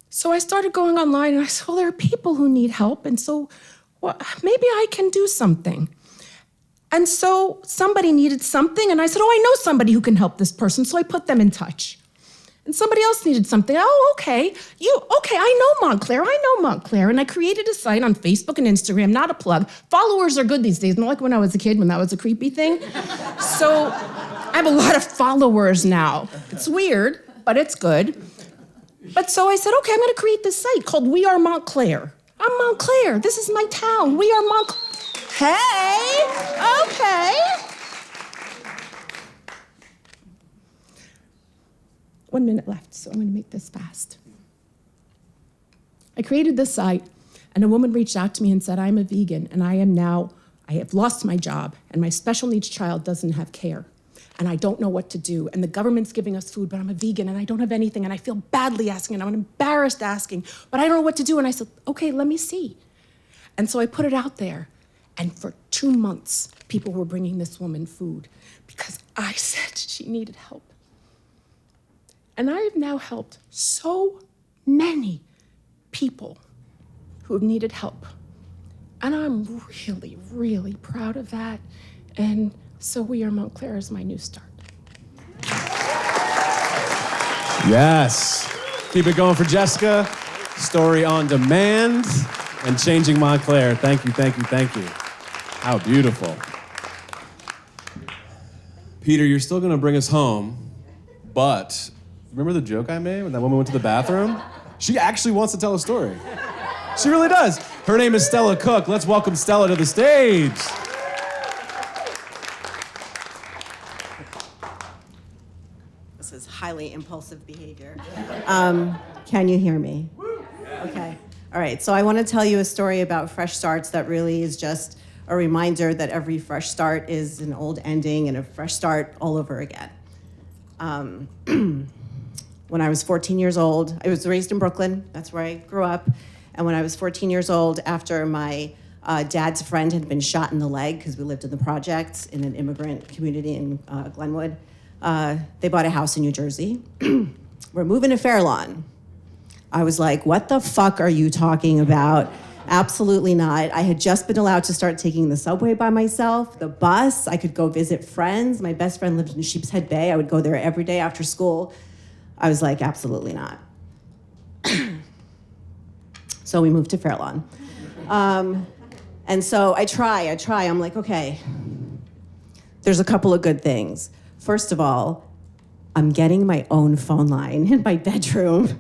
So I started going online and I said, well, there are people who need help. And so maybe I can do something. And so somebody needed something. And I said, oh, I know somebody who can help this person. So I put them in touch. And somebody else needed something. Oh, okay. I know Montclair. And I created a site on Facebook and Instagram, not a plug. Followers are good these days, not like when I was a kid, when that was a creepy thing. So I have a lot of followers now. It's weird, but it's good. But so I said, okay, I'm gonna create this site called We Are Montclair. I'm Montclair, this is my town. We are Montclair. Hey, okay. 1 minute left, so I'm gonna make this fast. I created this site, and a woman reached out to me and said, I'm a vegan, and I have lost my job, and my special needs child doesn't have care, and I don't know what to do, and the government's giving us food, but I'm a vegan, and I don't have anything, and I feel badly asking, and I'm embarrassed asking, but I don't know what to do, and I said, okay, let me see. And so I put it out there. And for 2 months, people were bringing this woman food because I said she needed help. And I have now helped so many people who have needed help. And I'm really, really proud of that. And so We Are Montclair is my new start. Yes. Keep it going for Jessica. Story on Demand and Changing Montclair. Thank you, thank you, thank you. How beautiful. Peter, you're still gonna bring us home, but remember the joke I made when that woman went to the bathroom? She actually wants to tell a story. She really does. Her name is Stella Cook. Let's welcome Stella to the stage. This is highly impulsive behavior. Can you hear me? Okay. All right. So I want to tell you a story about fresh starts that really is just a reminder that every fresh start is an old ending and a fresh start all over again. When I was 14 years old, I was raised in Brooklyn. That's where I grew up. And when I was 14 years old, after my dad's friend had been shot in the leg, because we lived in the projects in an immigrant community in Glenwood, they bought a house in New Jersey. We're moving to Fairlawn. I was like, what the fuck are you talking about? Absolutely not. I had just been allowed to start taking the subway by myself, the bus. I could go visit friends. My best friend lived in Sheepshead Bay. I would go there every day after school. I was like, absolutely not. So we moved to Fairlawn. And so I try. I'm like, okay, there's a couple of good things. First of all, I'm getting my own phone line in my bedroom.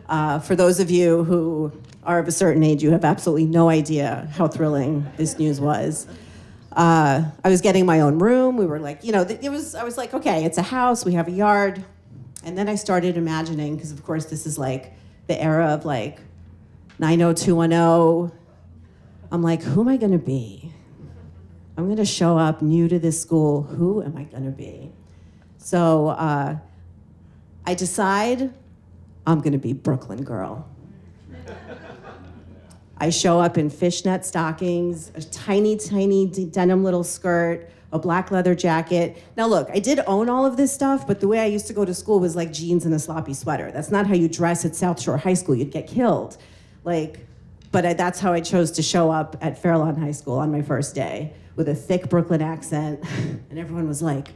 For those of you who are of a certain age, you have absolutely no idea how thrilling this news was. I was getting my own room. We were like, I was like, okay, it's a house, we have a yard. And then I started imagining, because of course this is like the era of like 90210. I'm like, who am I gonna be? I'm gonna show up new to this school. Who am I gonna be? So I decide I'm gonna be Brooklyn girl. I show up in fishnet stockings, a tiny, tiny denim little skirt, a black leather jacket. Now look, I did own all of this stuff, but the way I used to go to school was like jeans and a sloppy sweater. That's not how you dress at South Shore High School. You'd get killed. That's how I chose to show up at Fairlawn High School on my first day, with a thick Brooklyn accent. And everyone was like,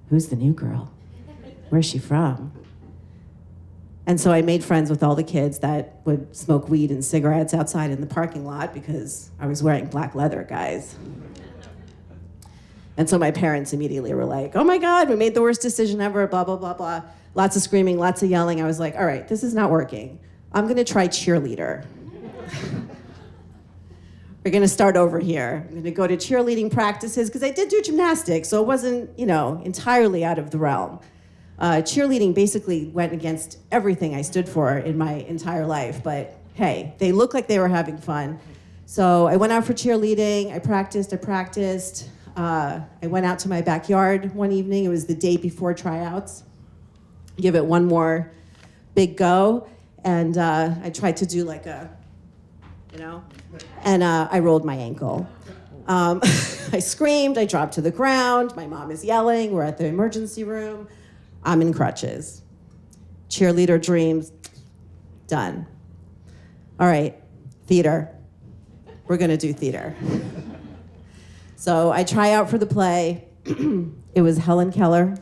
who's the new girl? Where's she from? And so I made friends with all the kids that would smoke weed and cigarettes outside in the parking lot because I was wearing black leather, guys. And so my parents immediately were like, oh my God, we made the worst decision ever, blah, blah, blah, blah. Lots of screaming, lots of yelling. I was like, all right, this is not working. I'm gonna try cheerleader. We're gonna start over here. I'm gonna go to cheerleading practices, because I did do gymnastics, so it wasn't, entirely out of the realm. Cheerleading basically went against everything I stood for in my entire life, but hey, they looked like they were having fun. So I went out for cheerleading, I practiced. I went out to my backyard one evening. It was the day before tryouts. Give it one more big go. And I tried to do like and I rolled my ankle. I screamed, I dropped to the ground. My mom is yelling, we're at the emergency room. I'm in crutches. Cheerleader dreams, done. All right, theater. We're gonna do theater. So I try out for the play. It was Helen Keller.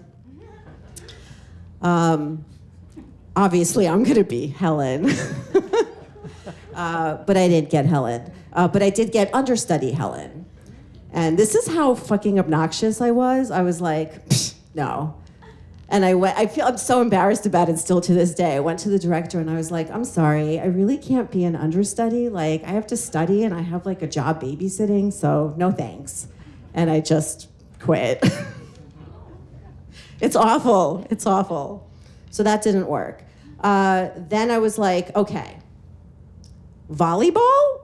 Obviously, I'm gonna be Helen. But I didn't get Helen. But I did get understudy Helen. And this is how fucking obnoxious I was. I was like, no. And I'm so embarrassed about it still to this day. I went to the director and I was like, I'm sorry, I really can't be an understudy. Like, I have to study and I have like a job babysitting, so no thanks. And I just quit. It's awful, it's awful. So that didn't work. Then I was like, okay, volleyball?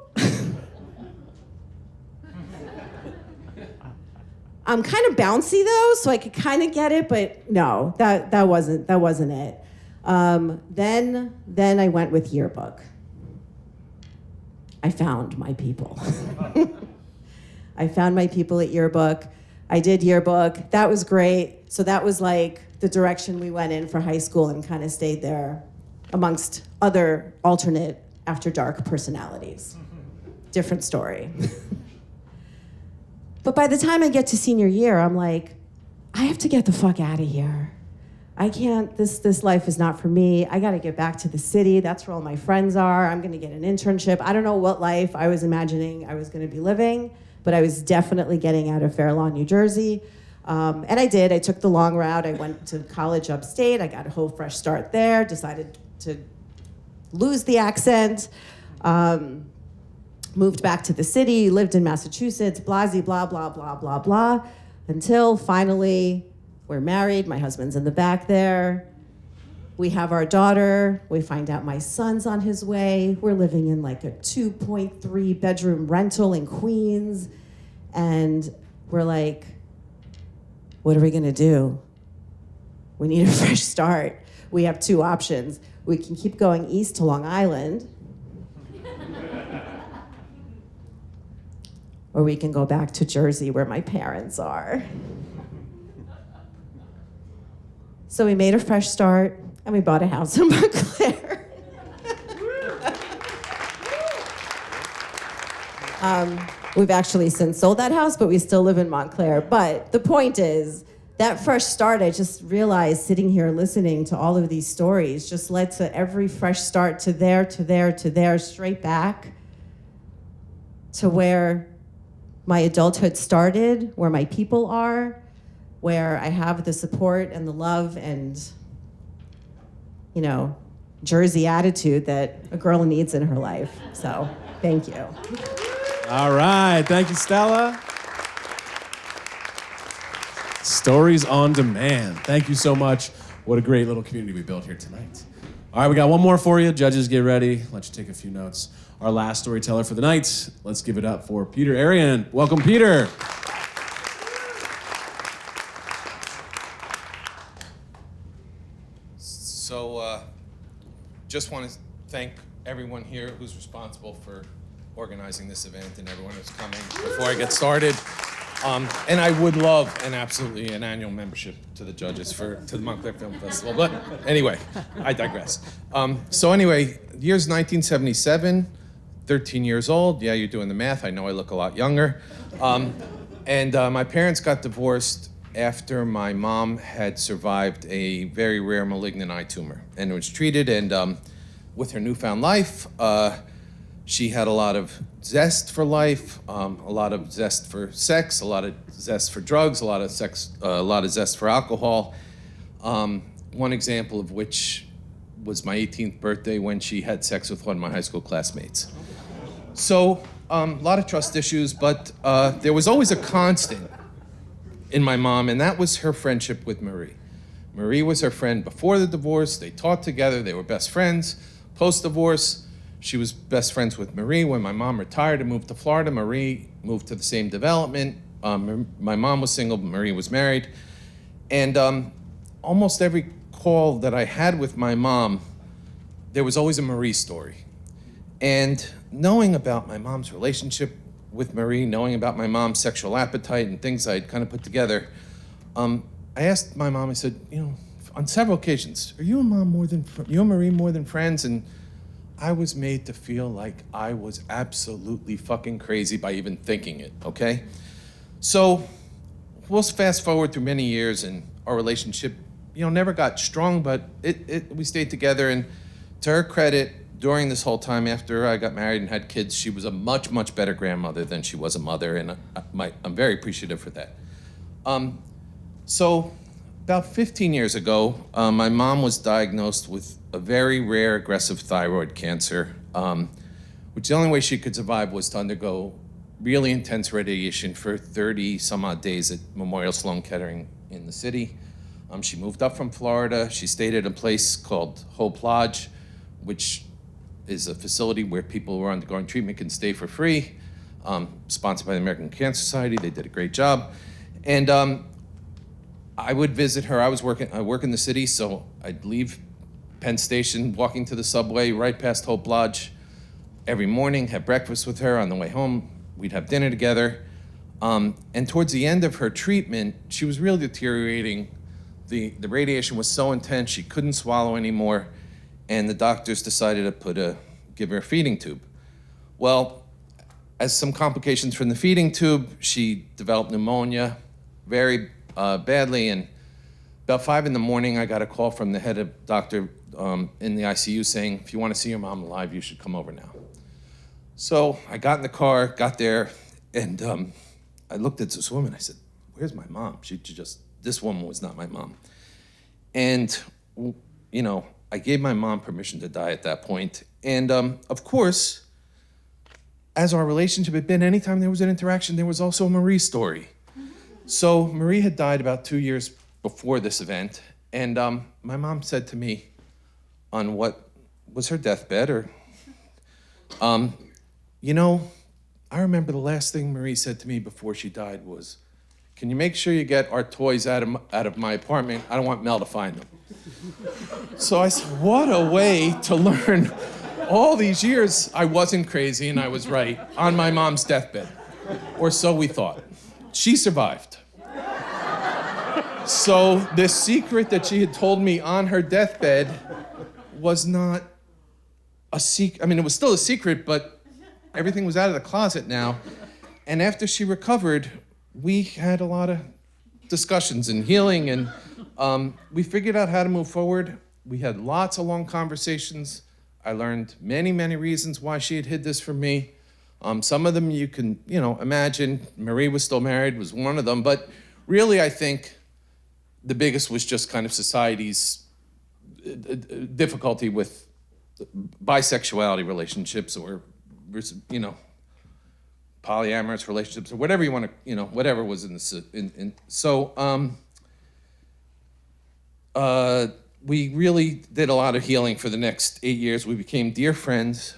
I'm kind of bouncy though, so I could kind of get it, but no, that wasn't it. Then I went with yearbook. I found my people. I found my people at yearbook. I did yearbook. That was great. So that was like the direction we went in for high school and kind of stayed there amongst other alternate after dark personalities. Different story. But by the time I get to senior year, I'm like, I have to get the fuck out of here. I can't, this life is not for me. I gotta get back to the city. That's where all my friends are. I'm gonna get an internship. I don't know what life I was imagining I was gonna be living, but I was definitely getting out of Fair Lawn, New Jersey. And I did. I took the long route. I went to college upstate. I got a whole fresh start there, decided to lose the accent, moved back to the city, lived in Massachusetts, blah, blah, blah, blah, blah, blah, until finally we're married. My husband's in the back there. We have our daughter. We find out my son's on his way. We're living in like a 2.3 bedroom rental in Queens. And we're like, what are we gonna do? We need a fresh start. We have two options. We can keep going east to Long Island, or we can go back to Jersey where my parents are. So we made a fresh start and we bought a house in Montclair. We've actually since sold that house, but we still live in Montclair. But the point is, that fresh start, I just realized sitting here listening to all of these stories just led to every fresh start to there, to there, to there, straight back to where my adulthood started, where my people are, where I have the support and the love and, you know, Jersey attitude that a girl needs in her life. So, thank you. All right, thank you, Stella. Stories on demand. Thank you so much. What a great little community we built here tonight. All right, we got one more for you. Judges, get ready. Let you take a few notes. Our last storyteller for the night. Let's give it up for Peter Arian. Welcome, Peter. So, just want to thank everyone here who's responsible for organizing this event and everyone who's coming before I get started. And I would love absolutely an annual membership to the judges to the Montclair Film Festival. But anyway, I digress. So anyway, year's 1977, 13 years old. Yeah, you're doing the math. I know I look a lot younger. And my parents got divorced after my mom had survived a very rare malignant eye tumor and was treated. And with her newfound life, she had a lot of zest for life, a lot of zest for sex, a lot of zest for drugs, a lot of zest for alcohol. One example of which was my 18th birthday when she had sex with one of my high school classmates. So, a lot of trust issues, but there was always a constant in my mom, and that was her friendship with Marie. Marie was her friend before the divorce. They taught together. They were best friends. Post-divorce, she was best friends with Marie. When my mom retired and moved to Florida, Marie moved to the same development. My mom was single, but Marie was married. And almost every call that I had with my mom, there was always a Marie story. And knowing about my mom's relationship with Marie, knowing about my mom's sexual appetite and things I'd kind of put together, I asked my mom, I said, you know, on several occasions, are you and Marie more than friends? And I was made to feel like I was absolutely fucking crazy by even thinking it, okay? So we'll fast forward through many years and our relationship, you know, never got strong, but we stayed together. And to her credit, during this whole time after I got married and had kids, she was a much, much better grandmother than she was a mother, and I'm very appreciative for that. So about 15 years ago, my mom was diagnosed with a very rare aggressive thyroid cancer, which the only way she could survive was to undergo really intense radiation for 30 some odd days at Memorial Sloan Kettering in the city. She moved up from Florida. She stayed at a place called Hope Lodge, which is a facility where people who are undergoing treatment can stay for free, sponsored by the American Cancer Society. They did a great job. And I would visit her. I work in the city, so I'd leave Penn Station, walking to the subway, right past Hope Lodge. every morning, have breakfast with her on the way home. We'd have dinner together. And towards the end of her treatment, she was really deteriorating. The radiation was so intense, she couldn't swallow anymore, and the doctors decided to give her a feeding tube. Well, as some complications from the feeding tube, she developed pneumonia very badly, and about 5 a.m, I got a call from the head of doctor in the ICU saying, if you want to see your mom alive, you should come over now. So I got in the car, got there, and I looked at this woman. I said, where's my mom? This woman was not my mom. And, you know, I gave my mom permission to die at that point. And of course, as our relationship had been, anytime there was an interaction, there was also a Marie story. So Marie had died about 2 years before this event. And my mom said to me on what was her deathbed, you know, I remember the last thing Marie said to me before she died was, can you make sure you get our toys out of my apartment? I don't want Mel to find them. So I said, what a way to learn all these years I wasn't crazy and I was right on my mom's deathbed. Or so we thought. She survived. So this secret that she had told me on her deathbed was not a secret. I mean, it was still a secret, but everything was out of the closet now. And after she recovered, we had a lot of discussions and healing, and we figured out how to move forward. We had lots of long conversations. I learned many, many reasons why she had hid this from me. Some of them you can, imagine. Marie was still married, was one of them. But really, I think the biggest was just kind of society's difficulty with bisexuality relationships or, polyamorous relationships or whatever you want to, whatever was in this. So we really did a lot of healing for the next 8 years. We became dear friends.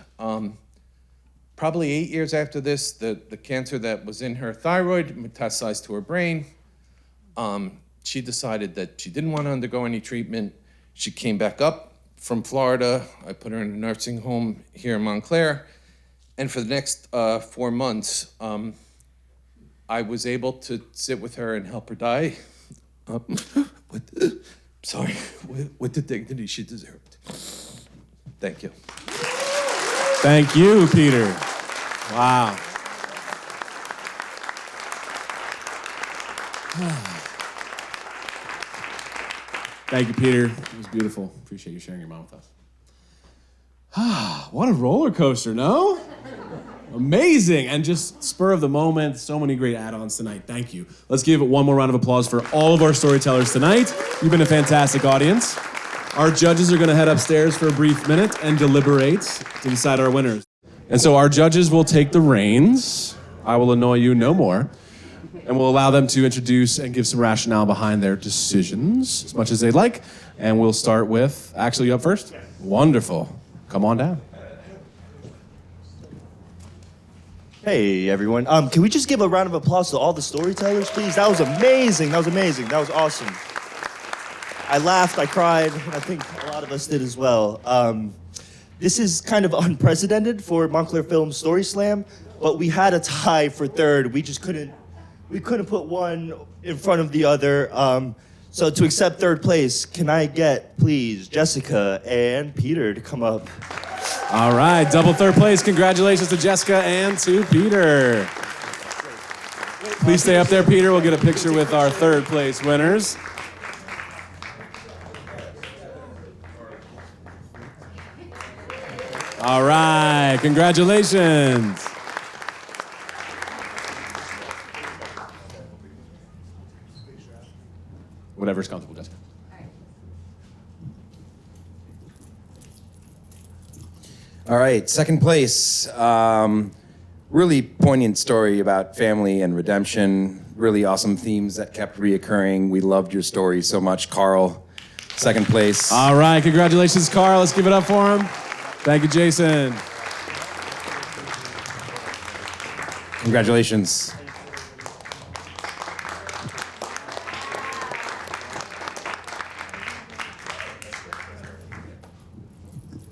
Probably 8 years after this, the cancer that was in her thyroid metastasized to her brain. She decided that she didn't want to undergo any treatment. She came back up from Florida. I put her in a nursing home here in Montclair. And for the next 4 months, I was able to sit with her and help her die with the dignity she deserved. Thank you. Thank you, Peter. Wow. Thank you, Peter. It was beautiful. Appreciate you sharing your mom with us. What a roller coaster, no? Amazing. And just spur of the moment, so many great add-ons tonight. Thank you. Let's give it one more round of applause for all of our storytellers tonight. You've been a fantastic audience. Our judges are going to head upstairs for a brief minute and deliberate to decide our winners. And so our judges will take the reins. I will annoy you no more. And we'll allow them to introduce and give some rationale behind their decisions as much as they'd like. And we'll start with, actually, you up first? Wonderful. Come on down. Hey, everyone. Can we just give a round of applause to all the storytellers, please? That was amazing. That was amazing. That was awesome. I laughed, I cried. I think a lot of us did as well. This is kind of unprecedented for Montclair Film's StorySLAM, but we had a tie for third. We couldn't put one in front of the other. So to accept third place, can I get, please, Jessica and Peter to come up? All right, double third place. Congratulations to Jessica and to Peter. Please stay up there, Peter. We'll get a picture with our third place winners. All right, congratulations. Whatever's comfortable, Jessica. All right, second place. Really poignant story about family and redemption. Really awesome themes that kept reoccurring. We loved your story so much, Carl. Second place. All right, congratulations, Carl. Let's give it up for him. Thank you, Jason. Congratulations.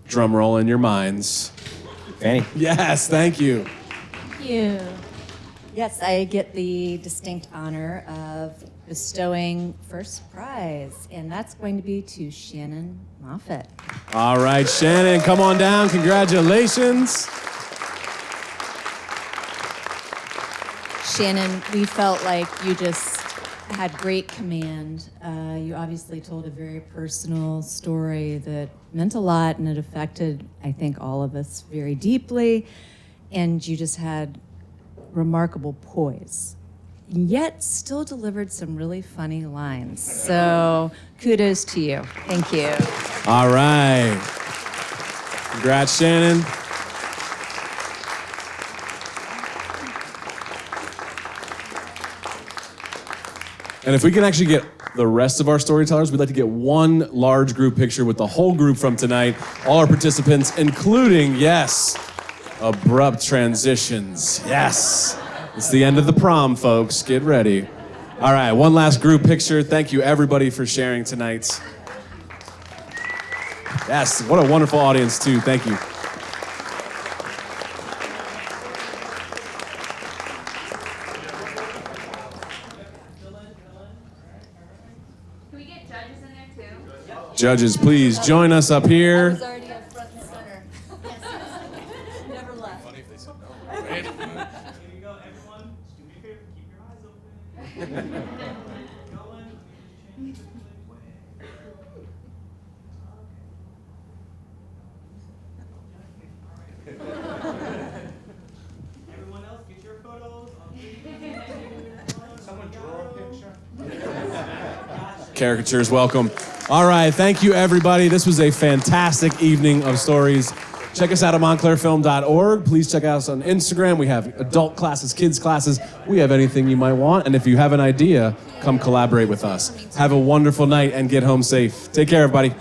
Drum roll in your minds. Fanny. Yes, thank you. Thank you. Yes, I get the distinct honor of bestowing first prize, and that's going to be to Shannon Moffett. All right, Shannon, come on down. Congratulations. Shannon, we felt like you just had great command. You obviously told a very personal story that meant a lot, and it affected, I think, all of us very deeply. And you just had remarkable poise, yet still delivered some really funny lines. So kudos to you. Thank you. All right. Congrats, Shannon. And if we can actually get the rest of our storytellers, we'd like to get one large group picture with the whole group from tonight, all our participants, including, yes, abrupt transitions. Yes. It's the end of the prom, folks. Get ready. All right, one last group picture. Thank you, everybody, for sharing tonight. Yes, what a wonderful audience, too. Thank you. Can we get judges in there too? Judges, please join us up here. Already up front and center. Never left. Funny if they said no, right? Here you go, everyone. Just do me a favor, keep your eyes open. Everyone else, get your photos. Someone draw a picture. Caricatures, welcome. All right, thank you, everybody. This was a fantastic evening of stories. Check us out at montclairfilm.org. Please check us on Instagram. We have adult classes, kids classes. We have anything you might want. And if you have an idea, come collaborate with us. Have a wonderful night and get home safe. Take care, everybody.